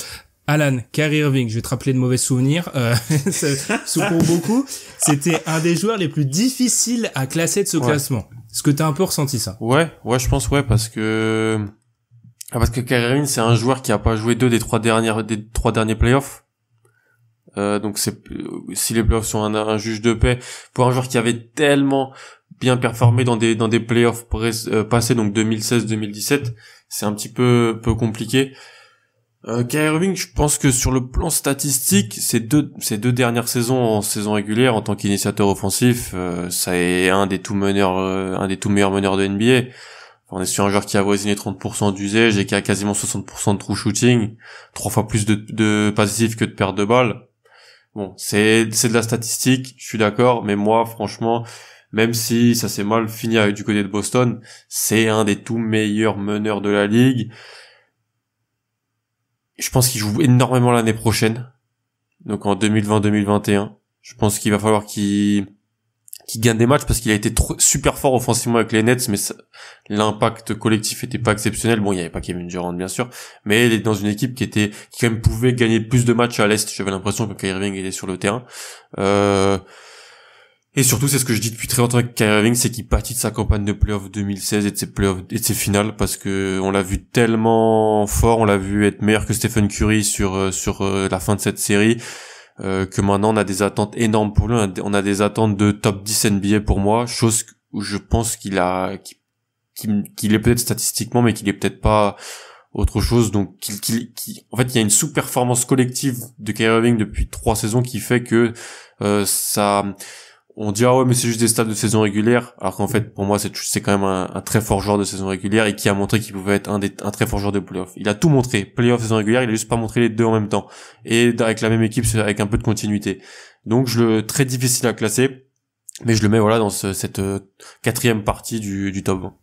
Alan, Kyrie Irving, je vais te rappeler de mauvais souvenirs, pour beaucoup, c'était un des joueurs les plus difficiles à classer de ce classement. Est-ce que t'as un peu ressenti ça? Ouais, je pense parce que Kyrie Irving, c'est un joueur qui a pas joué des trois derniers playoffs. Donc si les playoffs sont un juge de paix pour un joueur qui avait tellement bien performé dans des playoffs passés, donc 2016-2017, c'est un petit peu compliqué. Kyrie Irving, je pense que sur le plan statistique, ces deux dernières saisons en saison régulière en tant qu'initiateur offensif, ça est un des tout meilleurs meneurs de NBA. On est sur un joueur qui a avoisiné 30% d'usage et qui a quasiment 60% de true shooting, 3 fois plus de passifs que de pertes de balles. Bon, c'est de la statistique, je suis d'accord, mais moi, franchement, même si ça s'est mal fini du côté de Boston, c'est un des tout meilleurs meneurs de la ligue. Je pense qu'il joue énormément l'année prochaine. Donc en 2020-2021. Je pense qu'il va falloir qu'il gagne des matchs parce qu'il a été super fort offensivement avec les Nets, mais l'impact collectif était pas exceptionnel. Bon, il y avait pas Kevin Durant, bien sûr, mais il est dans une équipe qui quand même pouvait gagner plus de matchs à l'Est. J'avais l'impression que Kyrie Irving était sur le terrain. Et surtout, c'est ce que je dis depuis très longtemps avec Kyrie Irving, c'est qu'il pâtit de sa campagne de playoff 2016 et de ses playoffs et de ses finales, parce que on l'a vu tellement fort, on l'a vu être meilleur que Stephen Curry sur la fin de cette série, que maintenant on a des attentes énormes pour lui, on a des attentes de top 10 NBA pour moi, chose où je pense qu'il est peut-être statistiquement, mais qu'il est peut-être pas autre chose. Donc en fait, il y a une sous-performance collective de Kyrie Irving depuis 3 saisons qui fait que on dit ouais, mais c'est juste des stats de saison régulière, alors qu'en fait pour moi c'est quand même un très fort joueur de saison régulière et qui a montré qu'il pouvait être un très fort joueur de playoff. Il a tout montré, playoff, saison régulière, il a juste pas montré les deux en même temps et avec la même équipe, avec un peu de continuité. Donc très difficile à classer, mais je le mets dans cette 4e partie du top 20.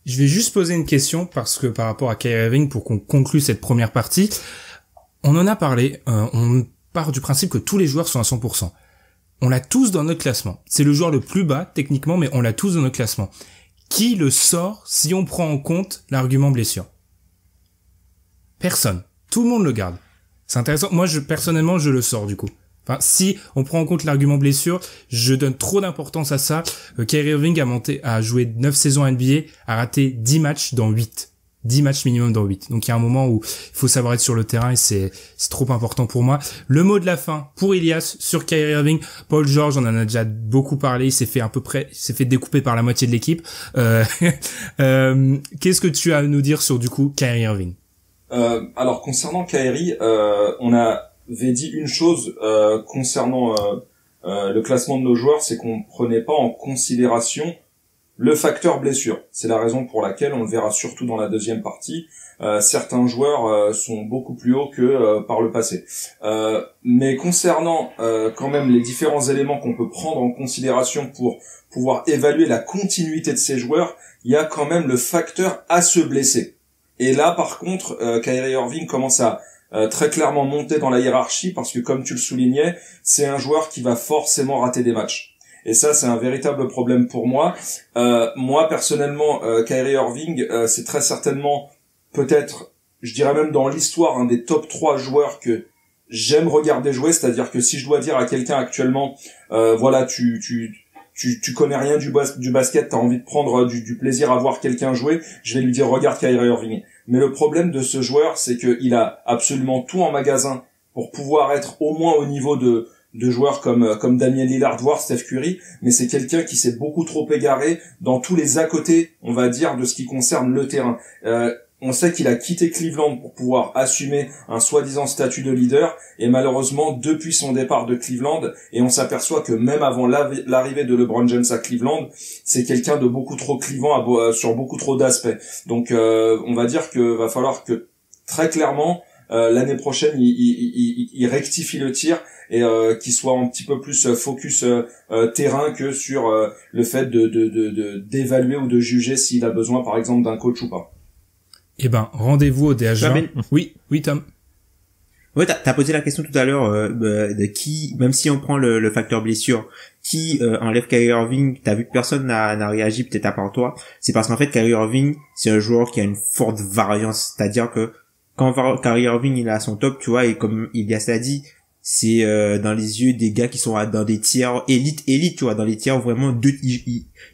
Je vais juste poser une question parce que par rapport à Kyrie Irving, pour qu'on conclue cette première partie, on en a parlé, on part du principe que tous les joueurs sont à 100%. On l'a tous dans notre classement. C'est le joueur le plus bas, techniquement, mais on l'a tous dans notre classement. Qui le sort si on prend en compte l'argument blessure? Personne. Tout le monde le garde. C'est intéressant. Moi, personnellement, je le sors, du coup. Enfin, si on prend en compte l'argument blessure, je donne trop d'importance à ça. Kyrie Irving a joué 9 saisons NBA, a raté 10 matchs dans 8. 10 matchs minimum dans 8. Donc il y a un moment où il faut savoir être sur le terrain et c'est trop important pour moi. Le mot de la fin pour Ilias sur Kyrie Irving. Paul George, on en a déjà beaucoup parlé, il s'est fait découper par la moitié de l'équipe. Qu'est-ce que tu as à nous dire sur du coup Kyrie Irving? Alors concernant Kyrie, on avait dit une chose concernant le classement de nos joueurs, c'est qu'on prenait pas en considération le facteur blessure. C'est la raison pour laquelle, on le verra surtout dans la deuxième partie, certains joueurs sont beaucoup plus hauts que par le passé. Mais concernant quand même les différents éléments qu'on peut prendre en considération pour pouvoir évaluer la continuité de ces joueurs, il y a quand même le facteur à se blesser. Et là, par contre, Kyrie Irving commence à très clairement monter dans la hiérarchie parce que, comme tu le soulignais, c'est un joueur qui va forcément rater des matchs. Et ça, c'est un véritable problème pour moi. Moi, personnellement, Kyrie Irving, c'est très certainement, peut-être, je dirais même dans l'histoire, un des top 3 joueurs que j'aime regarder jouer. C'est-à-dire que si je dois dire à quelqu'un actuellement, tu connais rien du basket, t'as envie de prendre du plaisir à voir quelqu'un jouer, je vais lui dire regarde Kyrie Irving. Mais le problème de ce joueur, c'est qu'il a absolument tout en magasin pour pouvoir être au moins au niveau de joueurs comme Damian Lillard, voire Steph Curry, mais c'est quelqu'un qui s'est beaucoup trop égaré dans tous les à côté, on va dire, de ce qui concerne le terrain. On sait qu'il a quitté Cleveland pour pouvoir assumer un soi-disant statut de leader, et malheureusement, depuis son départ de Cleveland, et on s'aperçoit que même avant l'arrivée de LeBron James à Cleveland, c'est quelqu'un de beaucoup trop clivant sur beaucoup trop d'aspects. Donc, on va dire que va falloir que, très clairement, l'année prochaine, il rectifie le tir et qu'il soit un petit peu plus focus terrain que sur le fait d'évaluer ou de juger s'il a besoin, par exemple, d'un coach ou pas. Eh ben, rendez-vous au DH20. Oui, Tom. Ouais, t'as posé la question tout à l'heure de qui, même si on prend le facteur blessure, qui enlève Kyrie Irving. T'as vu que personne n'a réagi, peut-être à part toi. C'est parce qu'en fait, Kyrie Irving, c'est un joueur qui a une forte variance, c'est-à-dire que quand Kyrie Irving il est à son top, tu vois, et comme Ilias l'a dit, c'est dans les yeux des gars qui sont dans des tiers élite, tu vois, dans les tiers vraiment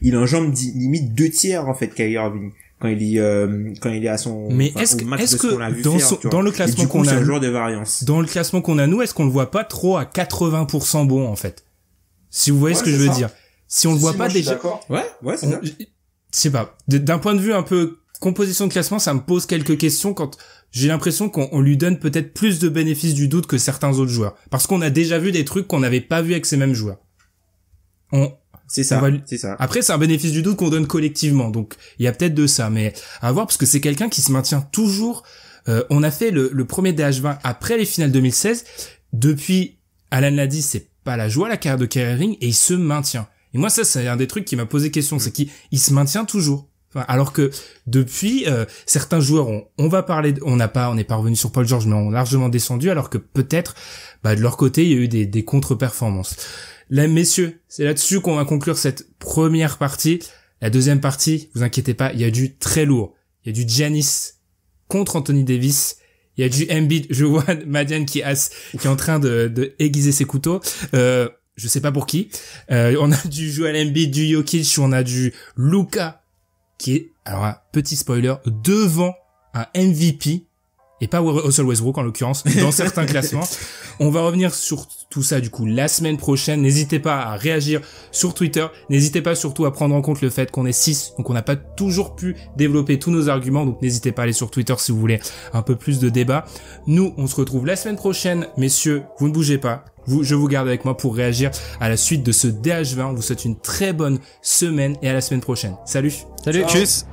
il enjambe limite 2 tiers en fait Kyrie Irving quand il est à son au max de ce qu'on l'a vu faire, dans le classement qu'on a, c'est un joueur de variance. Dans le classement qu'on a nous, est-ce qu'on le voit pas trop à 80% bon en fait? Si vous voyez ce que je veux dire. Si on le voit pas déjà. Ouais, c'est ça. Je sais pas. D'un point de vue un peu composition de classement, ça me pose quelques questions quand j'ai l'impression qu'on lui donne peut-être plus de bénéfices du doute que certains autres joueurs. Parce qu'on a déjà vu des trucs qu'on n'avait pas vu avec ces mêmes joueurs. C'est ça. Après, c'est un bénéfice du doute qu'on donne collectivement. Donc, il y a peut-être de ça. Mais à voir, parce que c'est quelqu'un qui se maintient toujours. On a fait le premier DH20 après les finales 2016. Depuis, Alan l'a dit, c'est pas la joie, la carrière de Kyrie Irving, et il se maintient. Et moi, ça, c'est un des trucs qui m'a posé question. C'est qu'il se maintient toujours. Enfin, alors que depuis, certains joueurs on va parler, on n'est pas revenu sur Paul George, mais ont largement descendu, alors que peut-être, de leur côté, il y a eu des contre-performances. Là, messieurs, c'est là-dessus qu'on va conclure cette première partie. La deuxième partie, vous inquiétez pas, il y a du très lourd. Il y a du Giannis contre Anthony Davis. Il y a du Embiid. Je vois Madiane qui est en train de aiguiser ses couteaux. Je sais pas pour qui. On a du Joel Embiid, du Jokic, on a du Luka, qui est, alors un petit spoiler, devant un MVP, et pas Russell Westbrook en l'occurrence, dans certains classements. On va revenir sur tout ça du coup la semaine prochaine. N'hésitez pas à réagir sur Twitter. N'hésitez pas surtout à prendre en compte le fait qu'on est 6, donc on n'a pas toujours pu développer tous nos arguments, donc n'hésitez pas à aller sur Twitter si vous voulez un peu plus de débat. Nous, on se retrouve la semaine prochaine, messieurs, vous ne bougez pas. Je vous garde avec moi pour réagir à la suite de ce DH20. On vous souhaite une très bonne semaine et à la semaine prochaine. Salut. Tchuss.